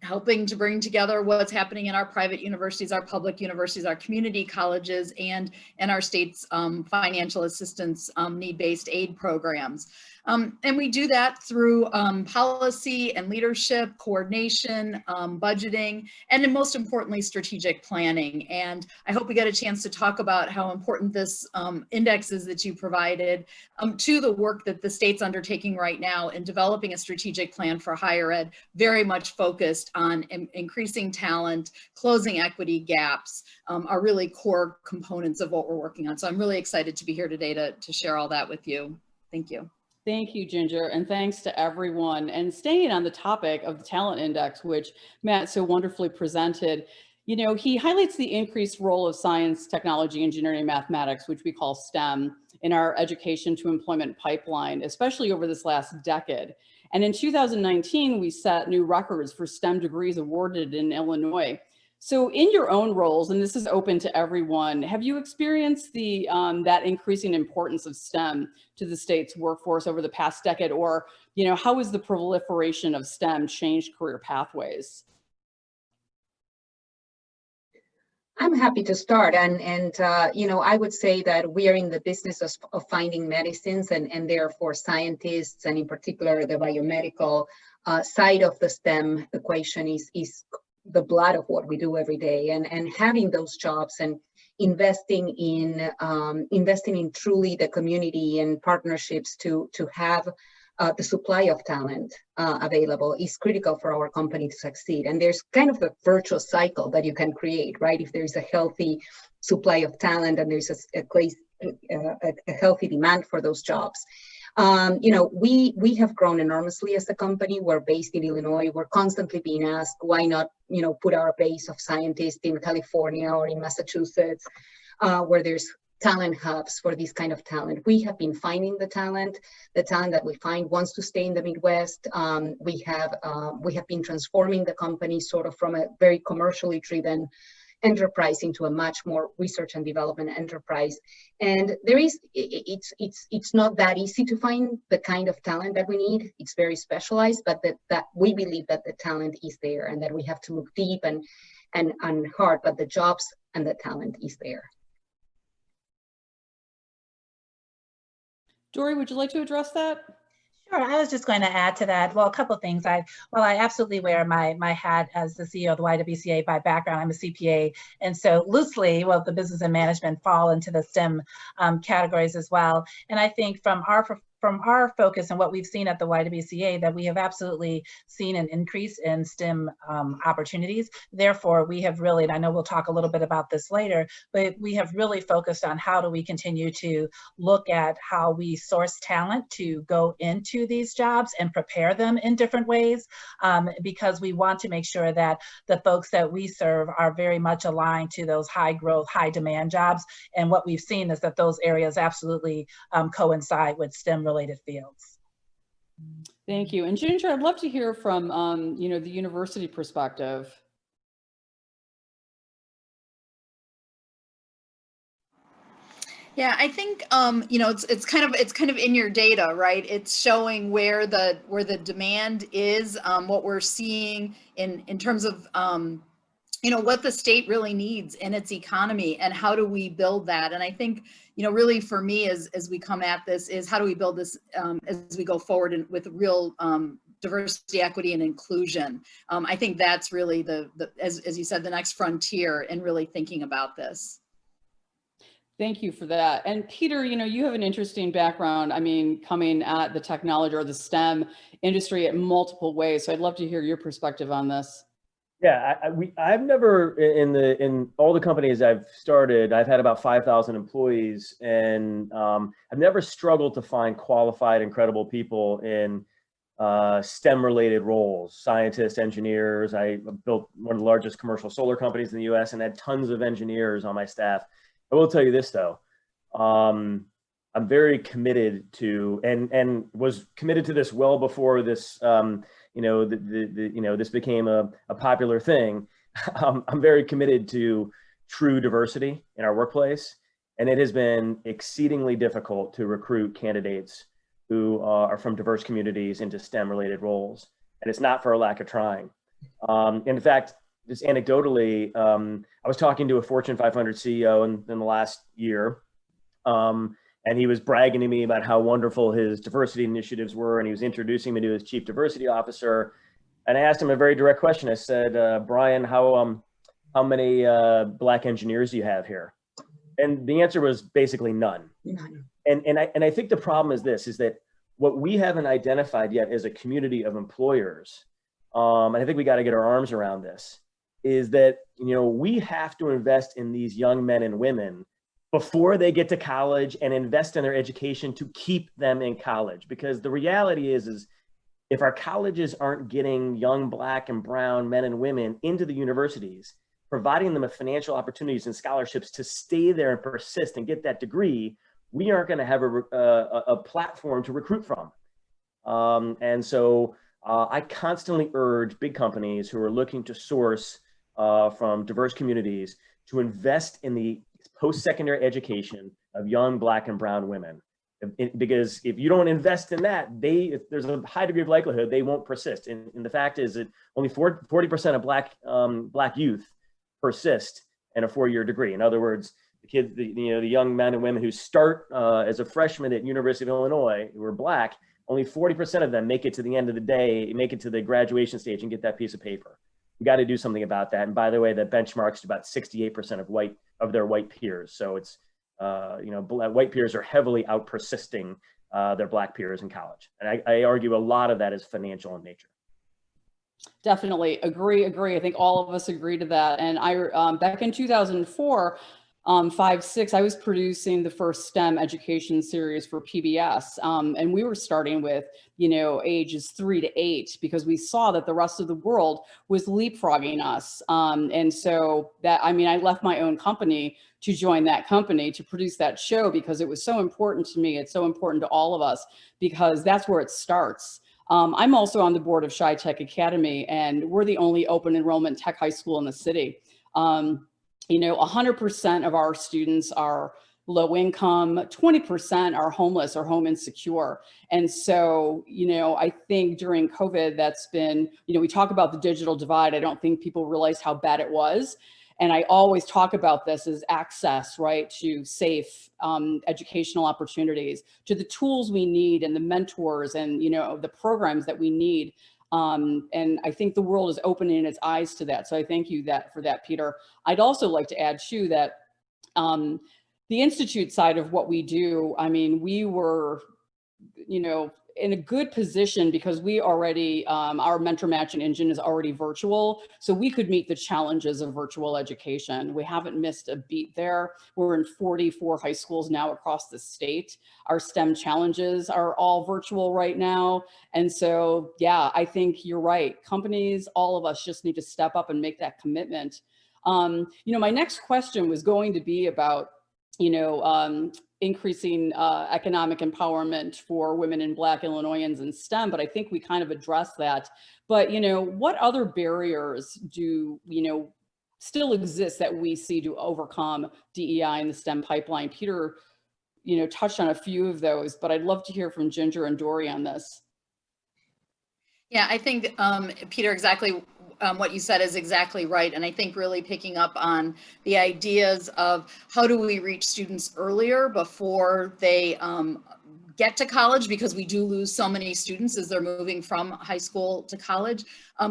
helping to bring together what's happening in our private universities, our public universities, our community colleges, and our state's financial assistance need-based aid programs. And we do that through policy and leadership, coordination, budgeting, and then most importantly, strategic planning. And I hope we get a chance to talk about how important this index is that you provided to the work that the state's undertaking right now in developing a strategic plan for higher ed, very much focused on increasing talent, closing equity gaps, are really core components of what we're working on. So I'm really excited to be here today to share all that with you. Thank you. Thank you, Ginger, and thanks to everyone. And staying on the topic of the Talent Index, which Matt so wonderfully presented, you know, he highlights the increased role of science, technology, engineering, and mathematics, which we call STEM, in our education to employment pipeline, especially over this last decade. And in 2019, we set new records for STEM degrees awarded in Illinois. So in your own roles, and this is open to everyone, have you experienced the that increasing importance of STEM to the state's workforce over the past decade? Or, you know, how has the proliferation of STEM changed career pathways? I'm happy to start, and you know, I would say that we are in the business of finding medicines, and therefore scientists, and in particular the biomedical side of the STEM equation is the blood of what we do every day, and having those jobs and investing in truly the community and partnerships to have the supply of talent available is critical for our company to succeed. And there's kind of a virtuous cycle that you can create, right? If there's a healthy supply of talent and there's a healthy demand for those jobs. We have grown enormously as a company. We're based in Illinois. We're constantly being asked, why not, put our base of scientists in California or in Massachusetts, where there's talent hubs for this kind of talent. We have been finding the talent that we find wants to stay in the Midwest. We have been transforming the company sort of from a very commercially driven enterprise into a much more research and development enterprise. And it's not that easy to find the kind of talent that we need. It's very specialized, but that we believe that the talent is there and that we have to look deep and hard, but the jobs and the talent is there. Dory, would you like to address that? Sure, I was just going to add to that. Well, a couple of things. I absolutely wear my hat as the CEO of the YWCA by background. I'm a CPA. And so loosely, well, the business and management fall into the STEM categories as well. And I think from our focus and what we've seen at the YWCA, that we have absolutely seen an increase in STEM opportunities. Therefore, we have really, and I know we'll talk a little bit about this later, but we have really focused on how do we continue to look at how we source talent to go into these jobs and prepare them in different ways, because we want to make sure that the folks that we serve are very much aligned to those high growth, high demand jobs. And what we've seen is that those areas absolutely coincide with STEM related fields. Thank you. And Ginger, I'd love to hear from the university perspective. Yeah, I think it's kind of in your data, right? It's showing where the demand is, what we're seeing in terms of what the state really needs in its economy, and how do we build that? And I think really for me, as we come at this, is how do we build this as we go forward with real diversity, equity, and inclusion. I think that's really as you said, the next frontier in really thinking about this. Thank you for that. And Peter, you have an interesting background, coming at the technology or the STEM industry in multiple ways. So I'd love to hear your perspective on this. Yeah, I've never, in all the companies I've started, I've had about 5,000 employees, and I've never struggled to find qualified, incredible people in STEM-related roles, scientists, engineers. I built one of the largest commercial solar companies in the US and had tons of engineers on my staff. I will tell you this though, I'm very committed to, and was committed to this well before this, this became a popular thing. I'm very committed to true diversity in our workplace, and it has been exceedingly difficult to recruit candidates who are from diverse communities into STEM-related roles, and it's not for a lack of trying. In fact, just anecdotally, I was talking to a Fortune 500 CEO in the last year, and he was bragging to me about how wonderful his diversity initiatives were, and he was introducing me to his chief diversity officer. And I asked him a very direct question. I said, Brian, how many Black engineers do you have here? And the answer was basically none. And I think the problem is this, is that what we haven't identified yet as a community of employers, and I think we got to get our arms around this, is that we have to invest in these young men and women before they get to college and invest in their education to keep them in college. Because the reality is if our colleges aren't getting young Black and brown men and women into the universities, providing them with financial opportunities and scholarships to stay there and persist and get that degree, we aren't going to have a platform to recruit from. And so I constantly urge big companies who are looking to source from diverse communities to invest in the post-secondary education of young Black and brown women. Because if you don't invest in that, there's a high degree of likelihood they won't persist. And the fact is that only 40% of Black youth persist in a 4-year degree. In other words, the kids, the young men and women who start as a freshman at University of Illinois who are Black, only 40% of them make it to the end of the day, make it to the graduation stage and get that piece of paper. We got to do something about that. And by the way, that benchmarks to about 68% of their white peers. So it's, white peers are heavily out persisting their Black peers in college. And I argue a lot of that is financial in nature. Definitely agree. I think all of us agree to that. And I, back in 2004, 5-6, I was producing the first STEM education series for PBS. And we were starting with, ages 3 to 8, because we saw that the rest of the world was leapfrogging us. And so that, I left my own company to join that company to produce that show, because it was so important to me. It's so important to all of us, because that's where it starts. I'm also on the board of Chi Tech Academy, and we're the only open enrollment tech high school in the city. 100% of our students are low income, 20% are homeless or home insecure. And so, I think during COVID, that's been, we talk about the digital divide. I don't think people realize how bad it was. And I always talk about this as access, right, to safe educational opportunities, to the tools we need and the mentors and, the programs that we need. And I think the world is opening its eyes to that. So I thank you for that, Peter. I'd also like to add too that the Institute side of what we do, we were, in a good position, because we already, our mentor matching engine is already virtual. So we could meet the challenges of virtual education. We haven't missed a beat there. We're in 44 high schools now across the state. Our STEM challenges are all virtual right now. And so, yeah, I think you're right. Companies, all of us just need to step up and make that commitment. My next question was going to be about, increasing economic empowerment for women and Black Illinoisans in STEM, but I think we kind of addressed that. But, what other barriers do, still exist that we see to overcome DEI in the STEM pipeline? Peter, touched on a few of those, but I'd love to hear from Ginger and Dory on this. Yeah, I think, Peter, exactly what you said is exactly right. And I think really picking up on the ideas of how do we reach students earlier before they get to college, because we do lose so many students as they're moving from high school to college,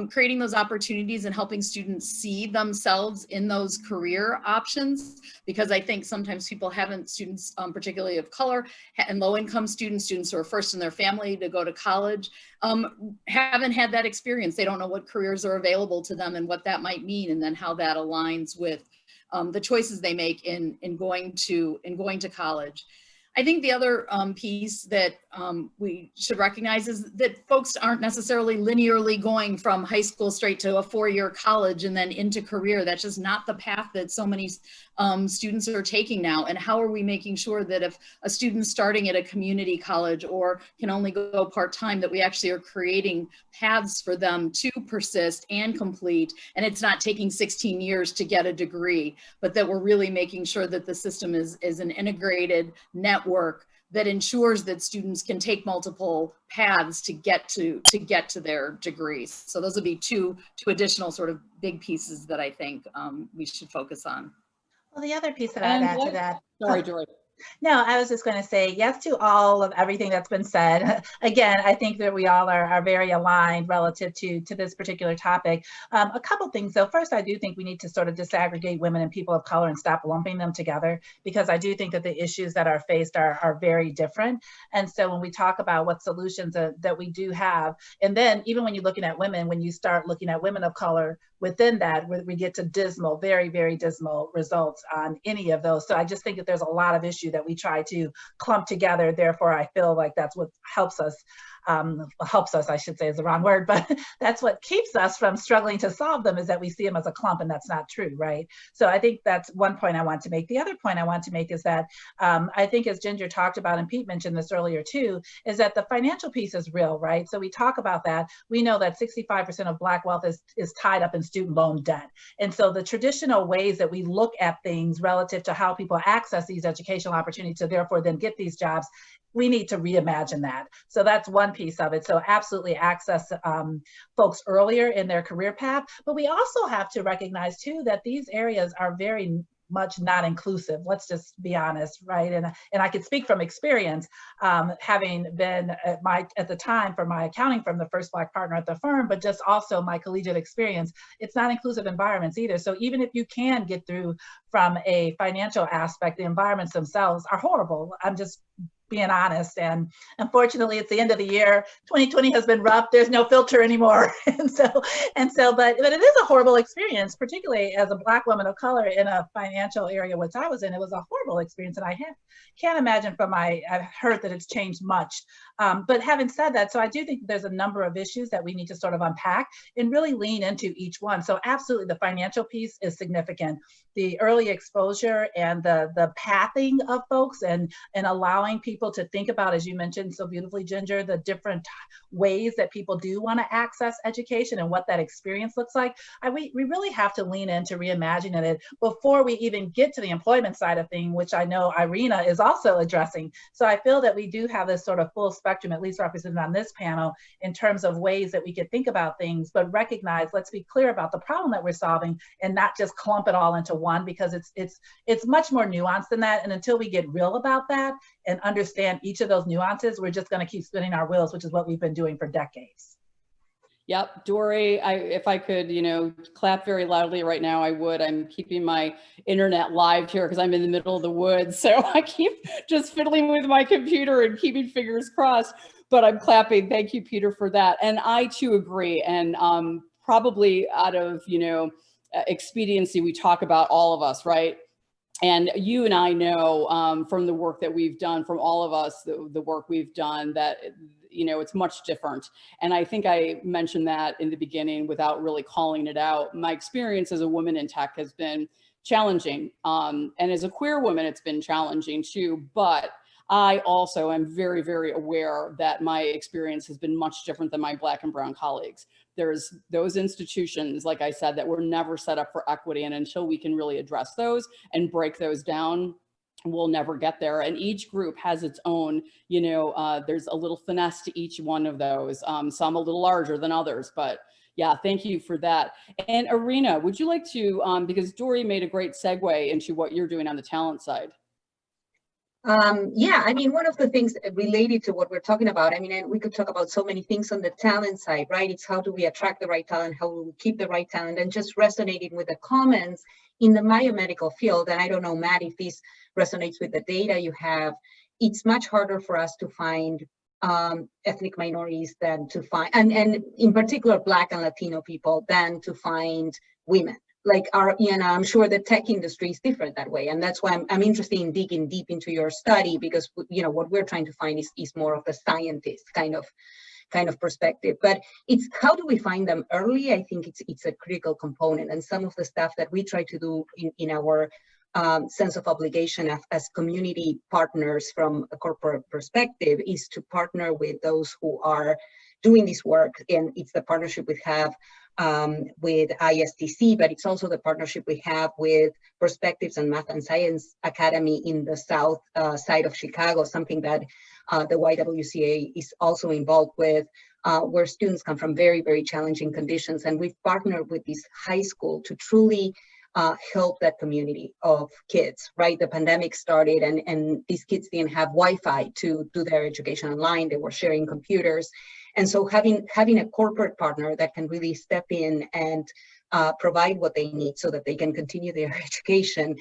creating those opportunities and helping students see themselves in those career options. Because I think sometimes students, particularly of color and low income students who are first in their family to go to college, haven't had that experience. They don't know what careers are available to them and what that might mean, and then how that aligns with the choices they make in going to college. I think the other piece that we should recognize is that folks aren't necessarily linearly going from high school straight to a 4-year college and then into career. That's just not the path that so many students are taking now. And how are we making sure that if a student's starting at a community college or can only go part-time, that we actually are creating paths for them to persist and complete, and it's not taking 16 years to get a degree, but that we're really making sure that the system is an integrated network that ensures that students can take multiple paths to get to their degrees. So those would be two additional sort of big pieces that I think we should focus on. Well, the other piece that I'd add to that. Sorry, Dory. No, I was just going to say yes to all of everything that's been said. Again, I think that we all are very aligned relative to this particular topic. A couple things though. First, I do think we need to sort of disaggregate women and people of color and stop lumping them together, because I do think that the issues that are faced are very different. And so when we talk about what solutions that we do have, and then even when you're looking at women, when you start looking at women of color, within that, we get to dismal, very, very dismal results on any of those. So I just think that there's a lot of issue that we try to clump together. Therefore, I feel like that's what helps us, I should say is the wrong word, but that's what keeps us from struggling to solve them, is that we see them as a clump, and that's not true, right? So I think that's one point I want to make. The other point I want to make is that I think, as Ginger talked about, and Pete mentioned this earlier too, is that the financial piece is real, right? So we talk about that. We know that 65% of Black wealth is tied up in student loan debt. And so the traditional ways that we look at things relative to how people access these educational opportunities to therefore then get these jobs, we need to reimagine that. So that's one piece of it. So absolutely access folks earlier in their career path. But we also have to recognize too that these areas are very much not inclusive. Let's just be honest, right? And I can speak from experience, having been at the time for my accounting firm, the first Black partner at the firm, but just also my collegiate experience, it's not inclusive environments either. So even if you can get through from a financial aspect, the environments themselves are horrible. I'm just being honest. And unfortunately, it's the end of the year. 2020 has been rough. There's no filter anymore. But it is a horrible experience, particularly as a Black woman of color in a financial area, which I was in. It was a horrible experience. And I can't imagine I've heard that it's changed much. But having said that, so I do think there's a number of issues that we need to sort of unpack and really lean into each one. So absolutely the financial piece is significant. The early exposure and the pathing of folks and allowing people to think about, as you mentioned so beautifully, Ginger, the different ways that people do want to access education and what that experience looks like. We really have to lean into reimagining it before we even get to the employment side of things, which I know Irina is also addressing. So I feel that we do have this sort of full spectrum, at least represented on this panel, in terms of ways that we could think about things, but recognize, let's be clear about the problem that we're solving and not just clump it all into one, because it's much more nuanced than that. And until we get real about that and understand each of those nuances, we're just going to keep spinning our wheels, which is what we've been doing for decades. Yep, Dory, if I could, clap very loudly right now, I would. I'm keeping my internet live here because I'm in the middle of the woods. So I keep just fiddling with my computer and keeping fingers crossed, but I'm clapping. Thank you, Peter, for that. And I too agree. And probably out of, expediency, we talk about all of us, right? And you and I know from the work that we've done, from all of us, the work we've done, that it's much different. And I think I mentioned that in the beginning without really calling it out. My experience as a woman in tech has been challenging. And as a queer woman, it's been challenging too. But I also am very, very aware that my experience has been much different than my Black and brown colleagues. There's those institutions, like I said, that were never set up for equity. And until we can really address those and break those down, we'll never get there. And each group has its own, there's a little finesse to each one of those, some a little larger than others, but yeah, thank you for that. And Irina, would you like to, because Dory made a great segue into what you're doing on the talent side. Yeah, one of the things related to what we're talking about, and we could talk about so many things on the talent side, right? It's how do we attract the right talent, how do we keep the right talent, and just resonating with the comments in the biomedical field. And I don't know, Matt, if this resonates with the data you have, it's much harder for us to find ethnic minorities than to find, and in particular, Black and Latino people, than to find women. Like I'm sure the tech industry is different that way. And that's why I'm interested in digging deep into your study, because, what we're trying to find is more of the scientist kind of perspective. But it's how do we find them early? I think it's a critical component. And some of the stuff that we try to do in our sense of obligation as community partners from a corporate perspective is to partner with those who are doing this work. And it's the partnership we have with ISTC, but it's also the partnership we have with Perspectives and Math and Science Academy in the south side of Chicago, something that the YWCA is also involved with, where students come from very, very challenging conditions. And we've partnered with this high school to truly help that community of kids, right? The pandemic started and these kids didn't have Wi-Fi to do their education online. They were sharing computers. And so having a corporate partner that can really step in and provide what they need so that they can continue their education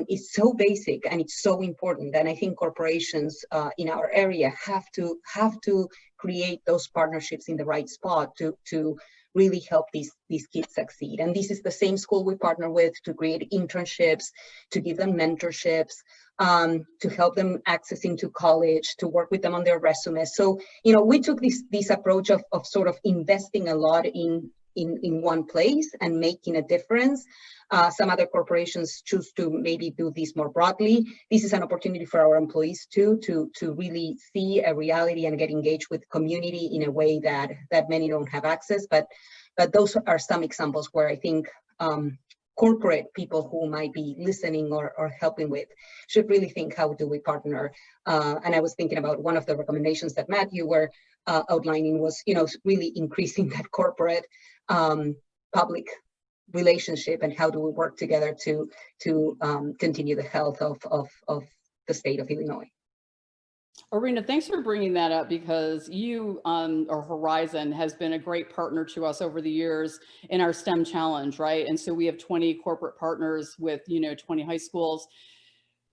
is so basic and it's so important. And I think corporations in our area have to create those partnerships in the right spot to really help these kids succeed. And this is the same school we partner with to create internships, to give them mentorships, to help them accessing to college, to work with them on their resumes. So, we took this approach of sort of investing a lot in one place and making a difference. Some other corporations choose to maybe do this more broadly. This is an opportunity for our employees too, to really see a reality and get engaged with community in a way that many don't have access. But those are some examples where I think corporate people who might be listening or helping with should really think, how do we partner? And I was thinking about one of the recommendations that Matt, you were outlining was, really increasing that corporate public relationship and how do we work together to continue the health of the state of Illinois. Irina, thanks for bringing that up, because you or Horizon has been a great partner to us over the years in our STEM challenge, right? And so we have 20 corporate partners with 20 high schools.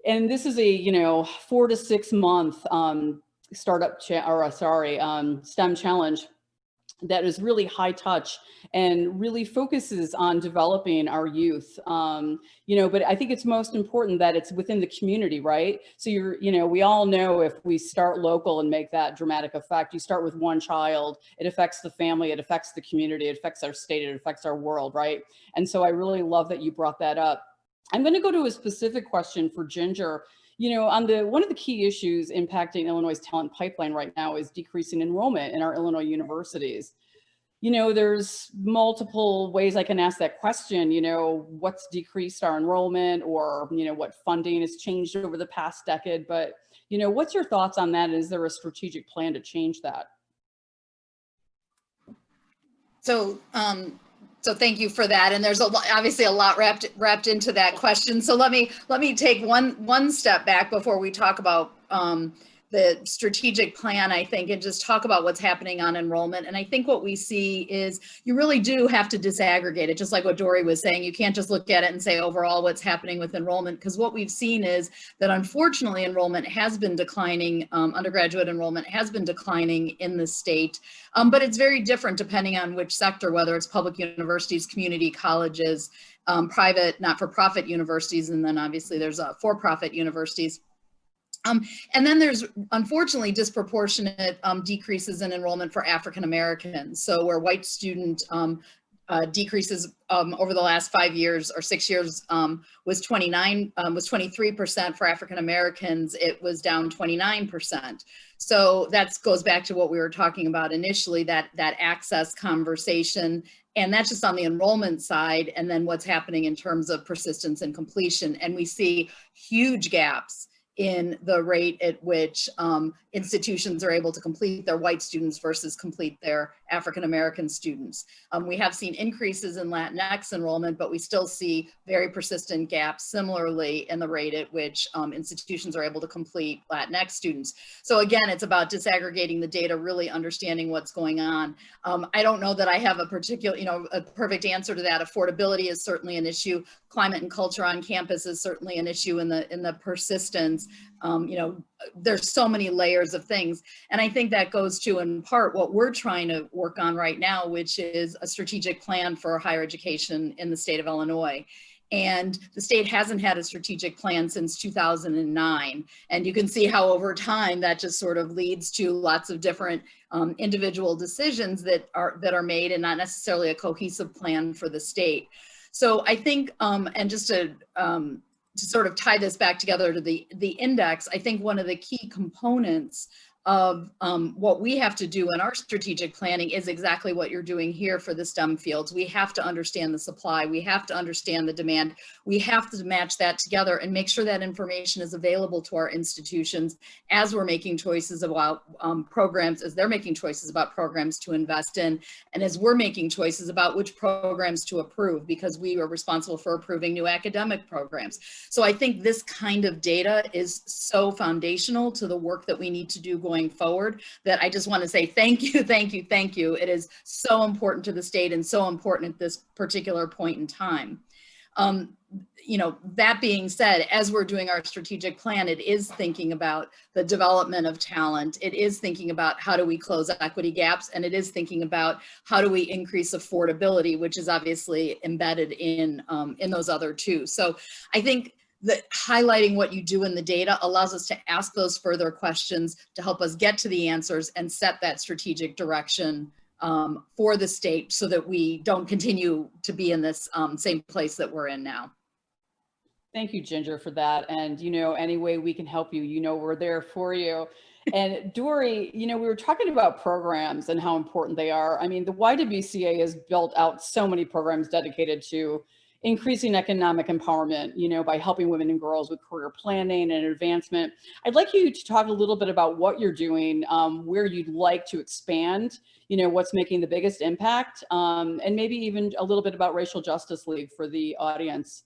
And this is a, 4 to 6 month STEM challenge that is really high touch and really focuses on developing our youth. But I think it's most important that it's within the community, right? So we all know if we start local and make that dramatic effect, you start with one child, it affects the family, it affects the community, it affects our state, it affects our world, right? And so I really love that you brought that up. I'm going to go to a specific question for Ginger. One of the key issues impacting Illinois' talent pipeline right now is decreasing enrollment in our Illinois universities. There's multiple ways I can ask that question. What's decreased our enrollment, or, what funding has changed over the past decade. But, what's your thoughts on that? Is there a strategic plan to change that? So thank you for that. And there's obviously a lot wrapped into that question. So let me take one step back before we talk about the strategic plan, I think, and just talk about what's happening on enrollment. And I think what we see is you really do have to disaggregate it, just like what Dory was saying. You can't just look at it and say overall what's happening with enrollment, because what we've seen is that unfortunately enrollment has been declining, undergraduate enrollment has been declining in the state, but it's very different depending on which sector, whether it's public universities, community colleges, private, not-for-profit universities, and then obviously there's for-profit universities. And then there's unfortunately disproportionate decreases in enrollment for African Americans. So where white student decreases over the last 5 years or 6 years was 23%. For African Americans, it was down 29%. So that goes back to what we were talking about initially, that access conversation. And that's just on the enrollment side, and then what's happening in terms of persistence and completion. And we see huge gaps in the rate at which institutions are able to complete their white students versus complete their African-American students. We have seen increases in Latinx enrollment, but we still see very persistent gaps similarly in the rate at which institutions are able to complete Latinx students. So again, it's about disaggregating the data, really understanding what's going on. I don't know that I have a particular, a perfect answer to that. Affordability is certainly an issue. Climate and culture on campus is certainly an issue in the persistence. There's so many layers of things. And I think that goes to, in part, what we're trying to work on right now, which is a strategic plan for higher education in the state of Illinois. And the state hasn't had a strategic plan since 2009. And you can see how over time that just sort of leads to lots of different individual decisions that are made, and not necessarily a cohesive plan for the state. So I think, and just to sort of tie this back together to the index, I think one of the key components of what we have to do in our strategic planning is exactly what you're doing here for the STEM fields. We have to understand the supply. We have to understand the demand. We have to match that together and make sure that information is available to our institutions as we're making choices about programs, as they're making choices about programs to invest in, and as we're making choices about which programs to approve, because we are responsible for approving new academic programs. So I think this kind of data is so foundational to the work that we need to do going forward, that I just want to say thank you, thank you, thank you. It is so important to the state and so important at this particular point in time. That being said, as we're doing our strategic plan, it is thinking about the development of talent. It is thinking about how do we close equity gaps, and it is thinking about how do we increase affordability, which is obviously embedded in those other two. So I think that highlighting what you do in the data allows us to ask those further questions to help us get to the answers and set that strategic direction for the state, so that we don't continue to be in this same place that we're in now. Thank you, Ginger, for that. And, any way we can help you, we're there for you. And Dory, we were talking about programs and how important they are. I mean, the YWCA has built out so many programs dedicated to increasing economic empowerment, by helping women and girls with career planning and advancement. I'd like you to talk a little bit about what you're doing, where you'd like to expand, what's making the biggest impact, and maybe even a little bit about Racial Justice League for the audience.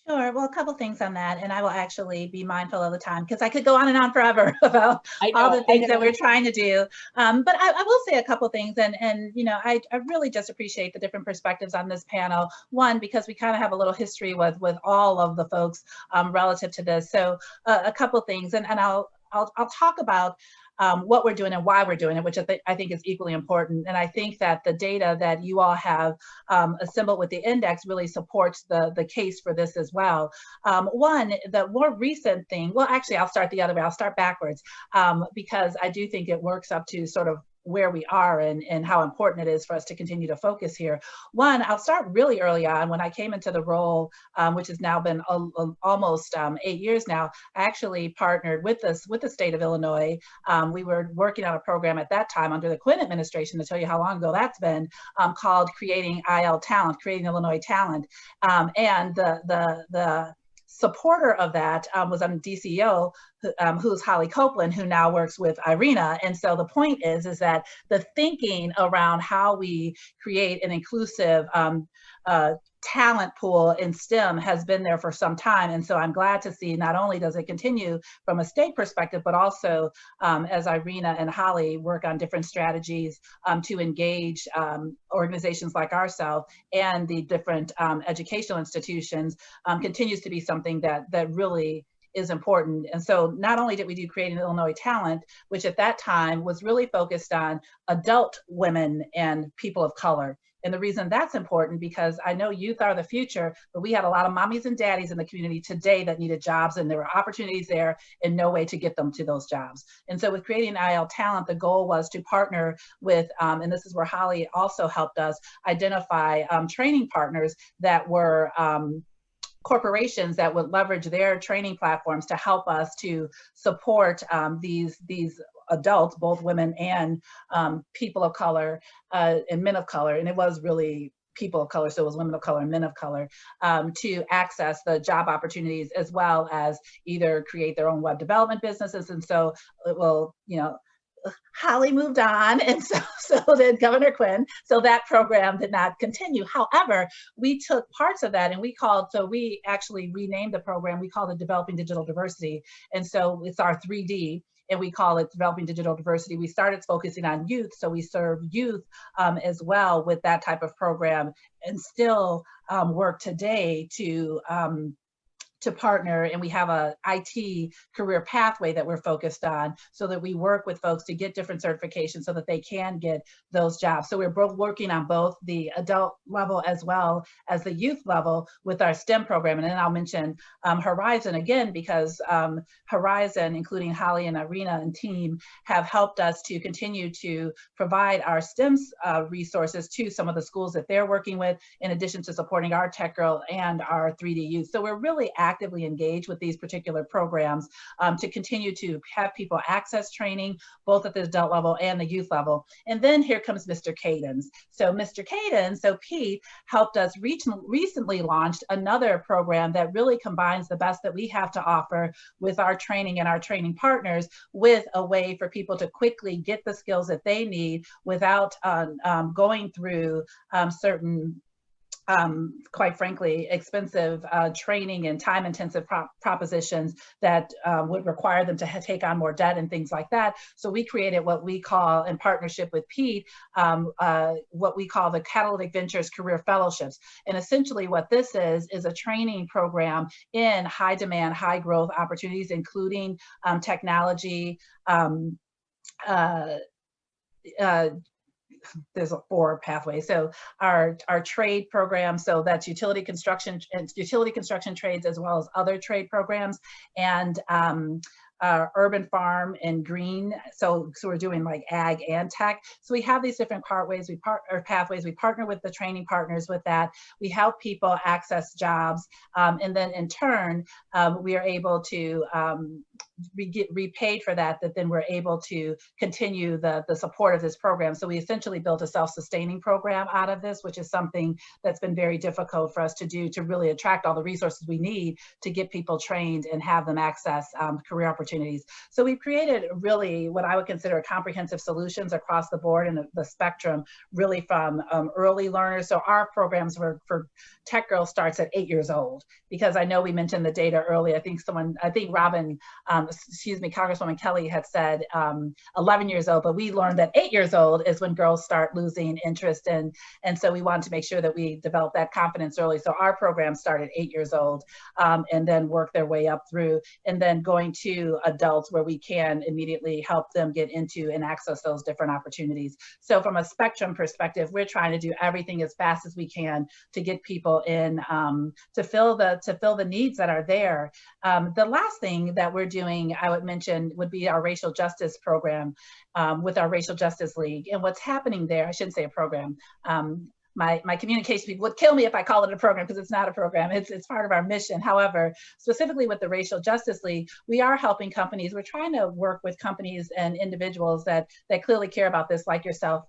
Sure. Well, a couple things on that, and I will actually be mindful of the time because I could go on and on forever about all the things that we're trying to do. But I will say a couple things, and you know, I really just appreciate the different perspectives on this panel. One, because we kind of have a little history with all of the folks relative to this. So a couple things, and I'll talk about what we're doing and why we're doing it, which I think is equally important. And I think that the data that you all have assembled with the index really supports the case for this as well. One, the more recent thing, well, actually, I'll start the other way. I'll start backwards because I do think it works up to sort of where we are and how important it is for us to continue to focus here. One, I'll start really early on. When I came into the role, which has now been almost 8 years now, I actually partnered with the state of Illinois. We were working on a program at that time under the Quinn administration, to tell you how long ago that's been, called Creating IL Talent, Creating Illinois Talent. And the supporter of that was on DCO, who's Holly Copeland, who now works with Irina. And so the point is that the thinking around how we create an inclusive talent pool in STEM has been there for some time. And so I'm glad to see not only does it continue from a state perspective, but also as Irina and Holly work on different strategies to engage organizations like ourselves and the different educational institutions continues to be something that really is important. And so not only did we do Creating Illinois Talent, which at that time was really focused on adult women and people of color. And the reason that's important, because I know youth are the future, but we had a lot of mommies and daddies in the community today that needed jobs, and there were opportunities there and no way to get them to those jobs. And so with Creating IL Talent, the goal was to partner with, and this is where Holly also helped us identify training partners that were corporations that would leverage their training platforms to help us to support these adults, both women and people of color and men of color. And it was really people of color, so it was women of color and men of color, to access the job opportunities as well as either create their own web development businesses. And so it will, you know, Holly moved on, and so did Governor Quinn. So that program did not continue. However, we took parts of that and we actually renamed the program. We called it Developing Digital Diversity. And so it's our 3D, and we call it Developing Digital Diversity. We started focusing on youth, so we serve youth as well with that type of program, and still work today to partner, and we have a IT career pathway that we're focused on, so that we work with folks to get different certifications so that they can get those jobs. So we're both working on both the adult level as well as the youth level with our STEM program. And then I'll mention Horizon again, because Horizon, including Holly and Irina and team, have helped us to continue to provide our STEM resources to some of the schools that they're working with, in addition to supporting our Tech Girl and our 3D Youth. So we're really actively engaged with these particular programs to continue to have people access training, both at the adult level and the youth level. And then here comes Mr. Cadence. So Mr. Cadence, so Pete, helped us recently launched another program that really combines the best that we have to offer with our training and our training partners, with a way for people to quickly get the skills that they need without going through certain quite frankly, expensive training and time-intensive propositions that would require them to take on more debt and things like that. So we created what we call, in partnership with Pete, what we call the Catalytic Ventures Career Fellowships. And essentially what this is a training program in high demand, high growth opportunities, including technology, there's 4 pathways. So our trade program, so that's utility construction trades, as well as other trade programs, and urban farm and green. So we're doing like ag and tech. So we have these different pathways. We partner with the training partners with that. We help people access jobs, and then in turn, we are able to get repaid for that, that then we're able to continue the support of this program. So we essentially built a self-sustaining program out of this, which is something that's been very difficult for us to do, to really attract all the resources we need to get people trained and have them access career opportunities. So we've created really what I would consider comprehensive solutions across the board and the spectrum, really from early learners. So our programs for Tech Girl starts at 8 years old, because I know we mentioned the data early. I think Robin, Congresswoman Kelly had said 11 years old, but we learned that 8 years old is when girls start losing interest in, and so we wanted to make sure that we develop that confidence early. So our program started 8 years old, and then work their way up through, and then going to adults where we can immediately help them get into and access those different opportunities. So from a spectrum perspective, we're trying to do everything as fast as we can to get people in, to fill the needs that are there. The last thing that we're doing, I would mention, would be our racial justice program with our Racial Justice League. And what's happening there, I shouldn't say a program, my communication people would kill me if I call it a program, because it's not a program. It's part of our mission. However, specifically with the Racial Justice League, we are helping companies. We're trying to work with companies and individuals that clearly care about this, like yourself,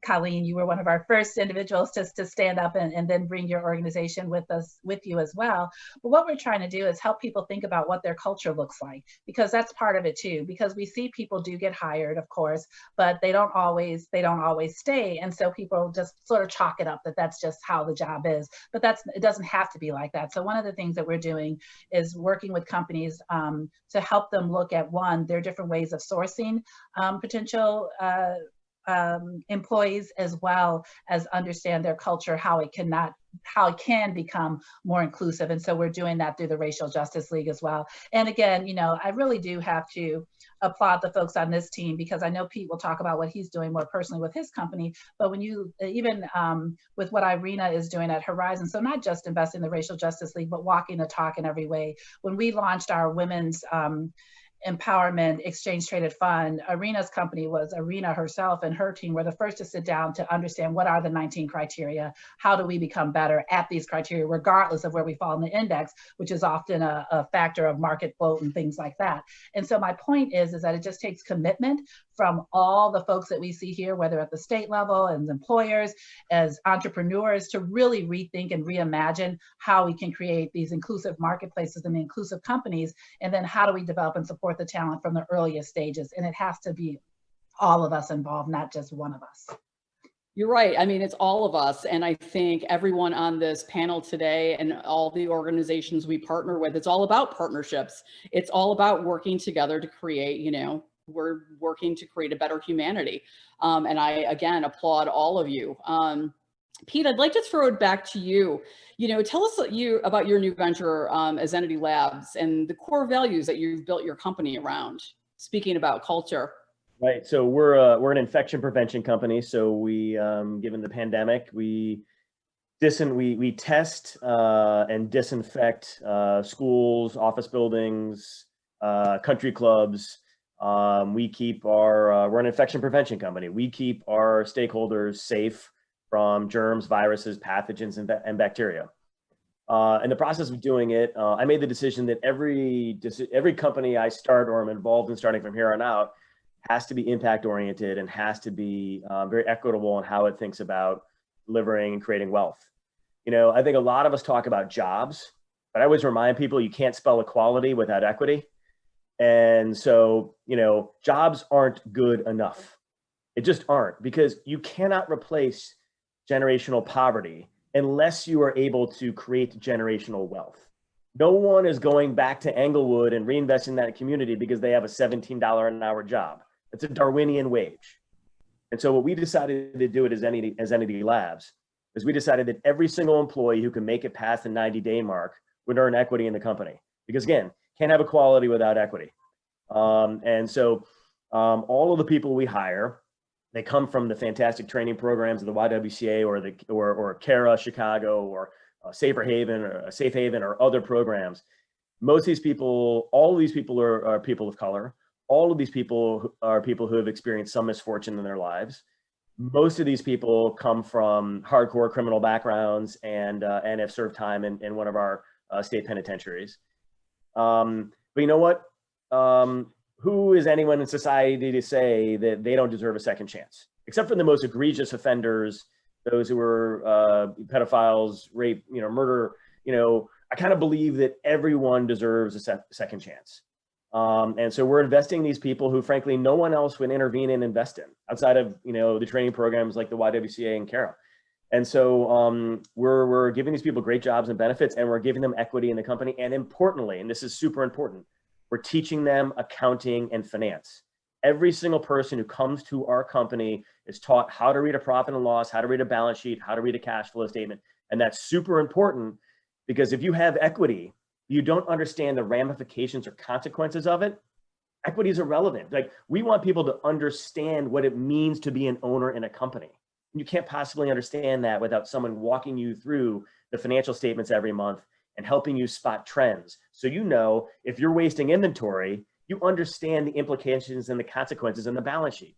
Colleen. You were one of our first individuals to stand up and then bring your organization with you as well. But what we're trying to do is help people think about what their culture looks like, because that's part of it too. Because we see people do get hired, of course, but they don't always stay, and so people just sort of chalk it up that that's just how the job is. But it doesn't have to be like that. So one of the things that we're doing is working with companies to help them look at, one, their different ways of sourcing potential employees, as well as understand their culture, how it can become more inclusive. And so we're doing that through the Racial Justice League as well. And again, I really do have to applaud the folks on this team, because I know Pete will talk about what he's doing more personally with his company, but when you, even with what Irina is doing at Horizon, so not just investing in the Racial Justice League, but walking the talk in every way. When we launched our women's empowerment exchange traded fund, Irina's company Irina herself and her team were the first to sit down to understand what are the 19 criteria, how do we become better at these criteria, regardless of where we fall in the index, which is often a factor of market float and things like that. And so my point is that it just takes commitment from all the folks that we see here, whether at the state level, as employers, as entrepreneurs, to really rethink and reimagine how we can create these inclusive marketplaces and inclusive companies, and then how do we develop and support the talent from the earliest stages. And it has to be all of us involved, not just one of us. You're right. I mean, it's all of us. And I think everyone on this panel today and all the organizations we partner with, it's all about partnerships. It's all about working together to create, we're working to create a better humanity. And I, again, applaud all of you. Pete, I'd like to throw it back to you. Tell us about your new venture as Entity Labs and the core values that you've built your company around, speaking about culture. Right. So we're an infection prevention company. So we, given the pandemic, we test and disinfect schools, office buildings, country clubs. We're an infection prevention company. We keep our stakeholders safe from germs, viruses, pathogens, and bacteria. In the process of doing it, I made the decision that every company I start or am involved in starting from here on out has to be impact oriented and has to be very equitable in how it thinks about delivering and creating wealth. I think a lot of us talk about jobs, but I always remind people you can't spell equality without equity. And so, jobs aren't good enough. It just aren't, because you cannot replace generational poverty unless you are able to create generational wealth. No one is going back to Englewood and reinvesting in that community because they have a $17 an hour job. It's a Darwinian wage. And so what we decided to do as Entity Labs is we decided that every single employee who can make it past the 90-day mark would earn equity in the company. Because again, can't have equality without equity. And so all of the people we hire, they come from the fantastic training programs of the YWCA or CARA Chicago or Safe Haven or other programs. Most of these people, all of these people are people of color. All of these people are people who have experienced some misfortune in their lives. Most of these people come from hardcore criminal backgrounds and have served time in one of our state penitentiaries. But you know what? who is anyone in society to say that they don't deserve a second chance? Except for the most egregious offenders, those who were pedophiles, rape, murder. I kind of believe that everyone deserves a second chance. And so we're investing in these people who, frankly, no one else would intervene and invest in outside of, the training programs like the YWCA and CARA. And so we're giving these people great jobs and benefits, and we're giving them equity in the company. And importantly, and this is super important, we're teaching them accounting and finance. Every single person who comes to our company is taught how to read a profit and loss, how to read a balance sheet, how to read a cash flow statement. And that's super important, because if you have equity, you don't understand the ramifications or consequences of it, equity is irrelevant. Like, we want people to understand what it means to be an owner in a company. You can't possibly understand that without someone walking you through the financial statements every month and helping you spot trends. So if you're wasting inventory, you understand the implications and the consequences in the balance sheet.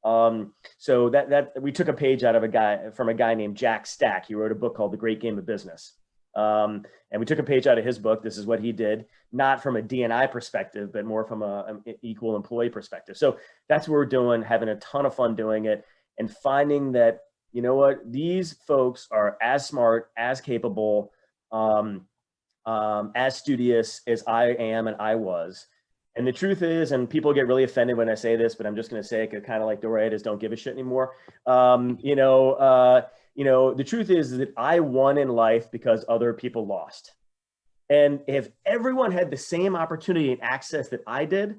So that we took a page out of a guy named Jack Stack. He wrote a book called The Great Game of Business. And we took a page out of his book. This is what he did, not from a D&I perspective, but more from an equal employee perspective. So that's what we're doing, having a ton of fun doing it, and finding that, these folks are as smart, as capable, as studious as I am and I was. And the truth is, and people get really offended when I say this, but I'm just going to say it, kind of like Dora is don't give a shit anymore. The truth is that I won in life because other people lost. And if everyone had the same opportunity and access that I did,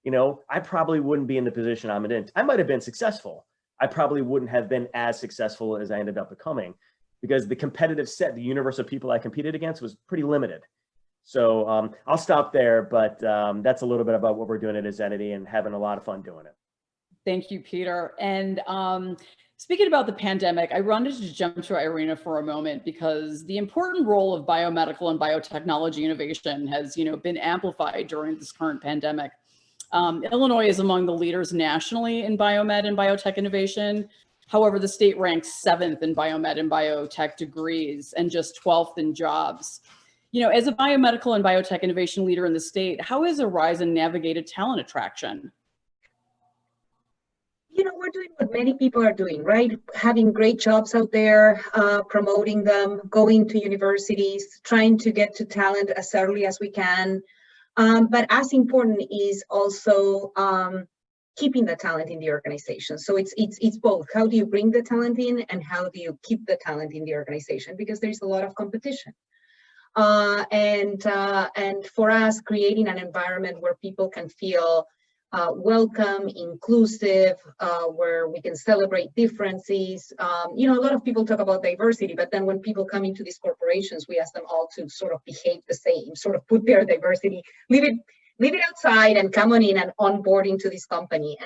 I probably wouldn't be in the position I'm in. I might have been successful. I probably wouldn't have been as successful as I ended up becoming, because the competitive set, the universe of people I competed against, was pretty limited. So I'll stop there, but that's a little bit about what we're doing at Identity and having a lot of fun doing it. Thank you, Peter. And speaking about the pandemic, I wanted to jump to Irina for a moment, because the important role of biomedical and biotechnology innovation has, been amplified during this current pandemic. Illinois is among the leaders nationally in biomed and biotech innovation. However, the state ranks 7th in biomed and biotech degrees and just 12th in jobs. As a biomedical and biotech innovation leader in the state, how has Horizon navigated talent attraction? We're doing what many people are doing, right? Having great jobs out there, promoting them, going to universities, trying to get to talent as early as we can. But as important is also keeping the talent in the organization. So it's both. How do you bring the talent in, and how do you keep the talent in the organization? Because there's a lot of competition. And for us, creating an environment where people can feel welcome, inclusive, where we can celebrate differences. A lot of people talk about diversity, but then when people come into these corporations, we ask them all to sort of behave the same, sort of put their diversity, leave it outside and come on in and onboard into this company.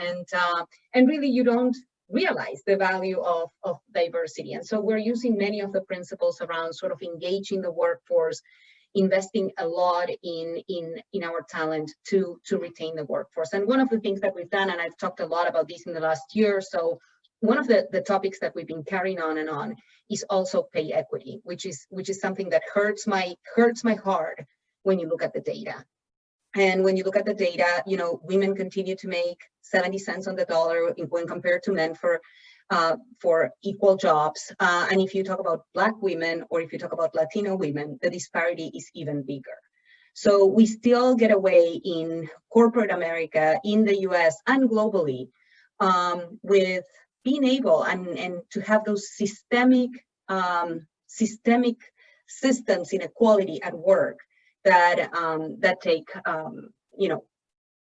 And really, you don't realize the value of diversity. And so we're using many of the principles around sort of engaging the workforce, investing a lot in our talent to retain the workforce. And one of the things that we've done, and I've talked a lot about this in the last year or so, one of the topics that we've been carrying on is also pay equity, which is something that hurts my heart when you look at the data. And when you look at the data, women continue to make 70 cents on the dollar when compared to men for equal jobs. And if you talk about Black women, or if you talk about Latino women, the disparity is even bigger. So we still get away in corporate America, in the US and globally, with being able and to have those systemic systems inequality at work that take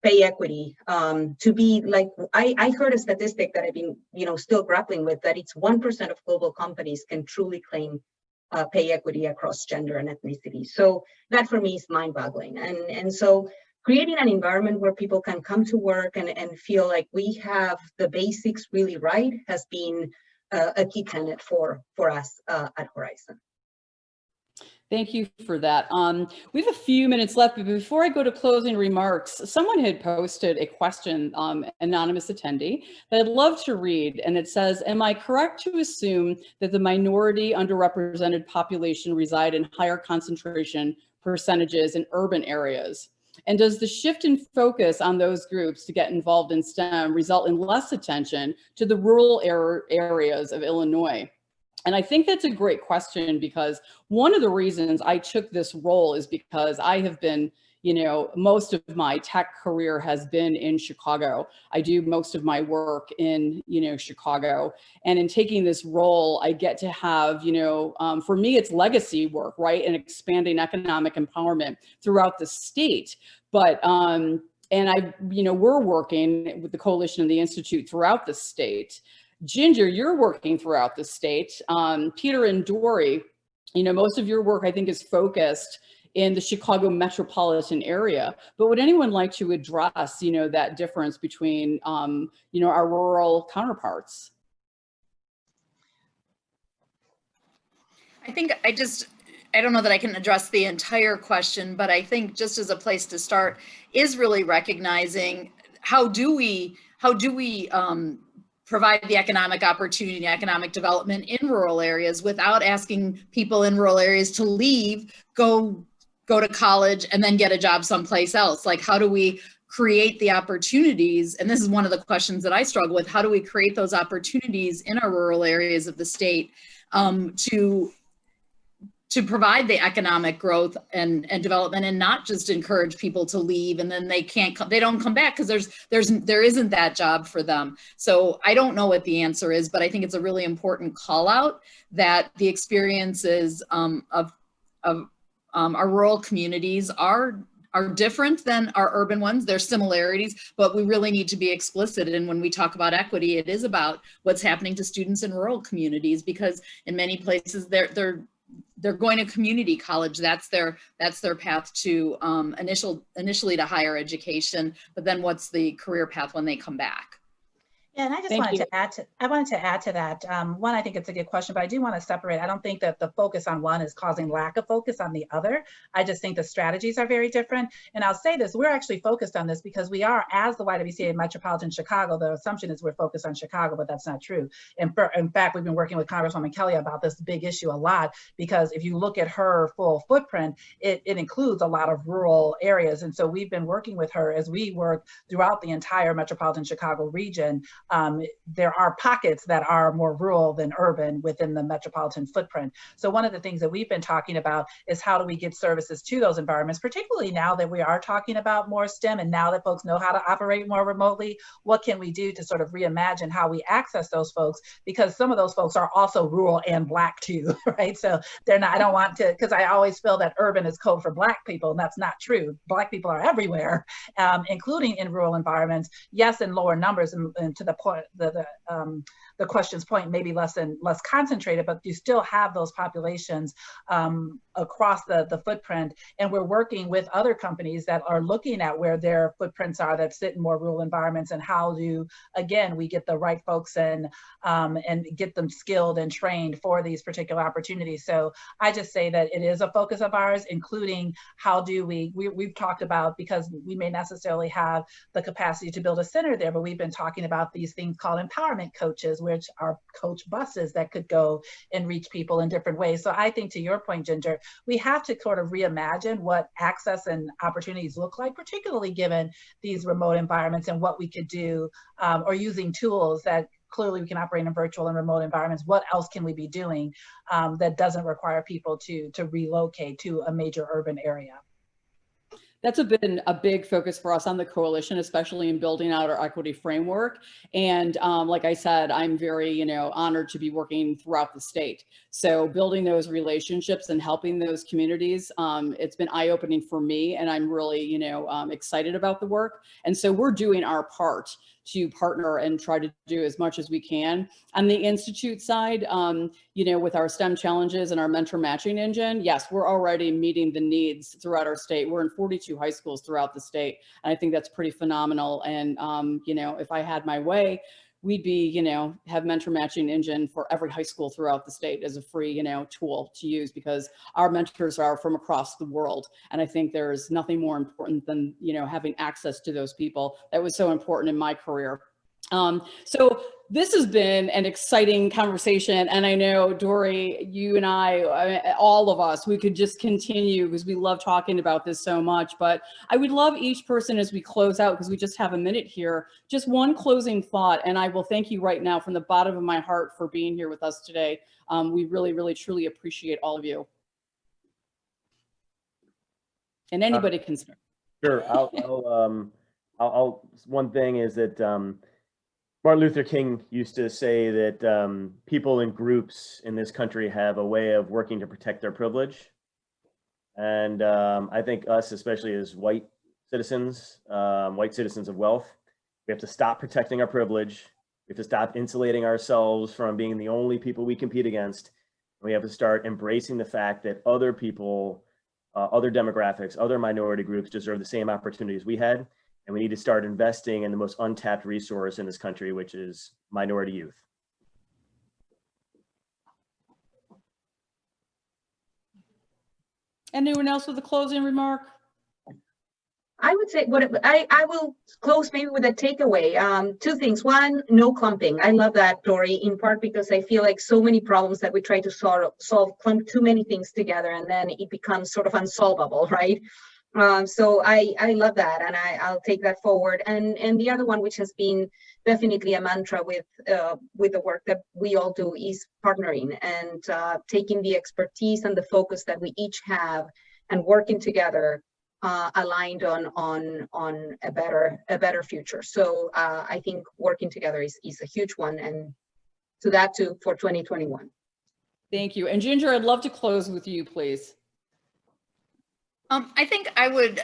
pay equity to be like, I heard a statistic that I've been still grappling with, that it's 1% of global companies can truly claim pay equity across gender and ethnicity. So that for me is mind-boggling. And so creating an environment where people can come to work and feel like we have the basics really right has been a key tenet for us at Horizon. Thank you for that. We have a few minutes left, but before I go to closing remarks, someone had posted a question, anonymous attendee, that I'd love to read, and it says, am I correct to assume that the minority underrepresented population reside in higher concentration percentages in urban areas? And does the shift in focus on those groups to get involved in STEM result in less attention to the rural areas of Illinois? And I think that's a great question, because one of the reasons I took this role is because I have been, most of my tech career has been in Chicago. I do most of my work in, Chicago. And in taking this role, I get to have, for me, it's legacy work, right? And expanding economic empowerment throughout the state. But, and we're working with the Coalition and the Institute throughout the state. Ginger, you're working throughout the state. Peter and Dory, most of your work, I think, is focused in the Chicago metropolitan area. But would anyone like to address, that difference between, our rural counterparts? I think I don't know that I can address the entire question, but I think just as a place to start is really recognizing how do we provide the economic opportunity, economic development in rural areas without asking people in rural areas to leave, go to college, and then get a job someplace else. Like, how do we create the opportunities? And this is one of the questions that I struggle with. How do we create those opportunities in our rural areas of the state to provide the economic growth and development, and not just encourage people to leave and then they don't come back because there isn't that job for them. So I don't know what the answer is, but I think it's a really important call out that the experiences of our rural communities are different than our urban ones. There's similarities, but we really need to be explicit. And when we talk about equity, it is about what's happening to students in rural communities, because in many places they're going to community college. That's their path to initially to higher education, but then what's the career path when they come back? Yeah, and I just wanted to add to that. One, I think it's a good question, but I do want to separate. I don't think that the focus on one is causing lack of focus on the other. I just think the strategies are very different. And I'll say this, we're actually focused on this because we are, as the YWCA Metropolitan Chicago, the assumption is we're focused on Chicago, but that's not true. In fact, we've been working with Congresswoman Kelly about this big issue a lot, because if you look at her full footprint, it includes a lot of rural areas. And so we've been working with her as we work throughout the entire Metropolitan Chicago region. There are pockets that are more rural than urban within the metropolitan footprint. So one of the things that we've been talking about is how do we get services to those environments, particularly now that we are talking about more STEM and now that folks know how to operate more remotely. What can we do to sort of reimagine how we access those folks? Because some of those folks are also rural and Black too, right? So they're not, I don't want to, because I always feel that urban is code for Black people, and that's not true. Black people are everywhere, including in rural environments. Yes, in lower numbers, and to the point, the question's point, maybe less concentrated, but you still have those populations across the footprint. And we're working with other companies that are looking at where their footprints are that sit in more rural environments, and how do, again, we get the right folks in and get them skilled and trained for these particular opportunities. So I just say that it is a focus of ours, including how do we've talked about, because we may necessarily have the capacity to build a center there, but we've been talking about these things called empowerment coaches, which are coach buses that could go and reach people in different ways. So I think, to your point, Ginger, we have to sort of reimagine what access and opportunities look like, particularly given these remote environments, and what we could do, or using tools that clearly we can operate in virtual and remote environments. What else can we be doing that doesn't require people to relocate to a major urban area? That's been a big focus for us on the coalition, especially in building out our equity framework. And like I said, I'm very, honored to be working throughout the state. So building those relationships and helping those communities, it's been eye-opening for me, and I'm really, excited about the work. And so we're doing our part to partner and try to do as much as we can. On the Institute side, with our STEM challenges and our mentor matching engine, yes, we're already meeting the needs throughout our state. We're in 42 high schools throughout the state. And I think that's pretty phenomenal. And, if I had my way, we'd be, have mentor matching engine for every high school throughout the state as a free, tool to use, because our mentors are from across the world. And I think there's nothing more important than, having access to those people. That was so important in my career. So this has been an exciting conversation. And I know, Dory, you and I, all of us, we could just continue because we love talking about this so much. But I would love each person as we close out, because we just have a minute here, just one closing thought. And I will thank you right now from the bottom of my heart for being here with us today. We really, really, truly appreciate all of you. And anybody can start. Sure. One thing is that Martin Luther King used to say that people in groups in this country have a way of working to protect their privilege. And I think us, especially as white citizens of wealth, we have to stop protecting our privilege. We have to stop insulating ourselves from being the only people we compete against. We have to start embracing the fact that other people, other demographics, other minority groups deserve the same opportunities we had. And we need to start investing in the most untapped resource in this country, which is minority youth. Anyone else with a closing remark? I would say I will close maybe with a takeaway. Two things. One, no clumping. I love that, Dory, in part because I feel like so many problems that we try to solve clump too many things together, and then it becomes sort of unsolvable, right? So I love that, and I'll take that forward. And the other one, which has been definitely a mantra with the work that we all do, is partnering and taking the expertise and the focus that we each have and working together, aligned on a better future. So I think working together is a huge one, and to that too for 2021. Thank you. And Ginger, I'd love to close with you, please. I think I would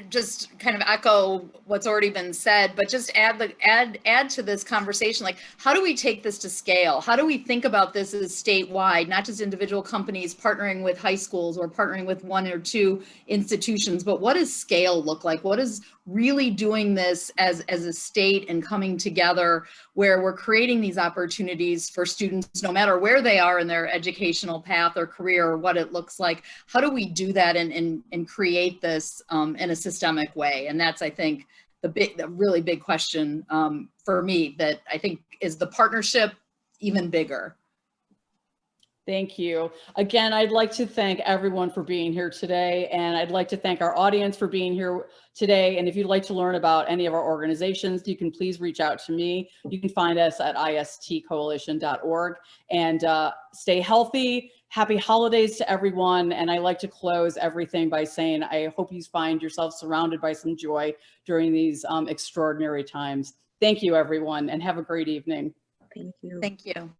just kind of echo what's already been said, but just add to this conversation, like, how do we take this to scale? How do we think about this as statewide, not just individual companies partnering with high schools or partnering with one or two institutions, but what does scale look like? What is really doing this as a state and coming together where we're creating these opportunities for students, no matter where they are in their educational path or career or what it looks like? How do we do that and create this in a systemic way? And that's, I think, the really big question for me, that I think is the partnership even bigger. Thank you. Again, I'd like to thank everyone for being here today, and I'd like to thank our audience for being here today. And if you'd like to learn about any of our organizations, you can please reach out to me. You can find us at istcoalition.org, and stay healthy. Happy holidays to everyone. And I like to close everything by saying, I hope you find yourself surrounded by some joy during these extraordinary times. Thank you, everyone, and have a great evening. Thank you. Thank you.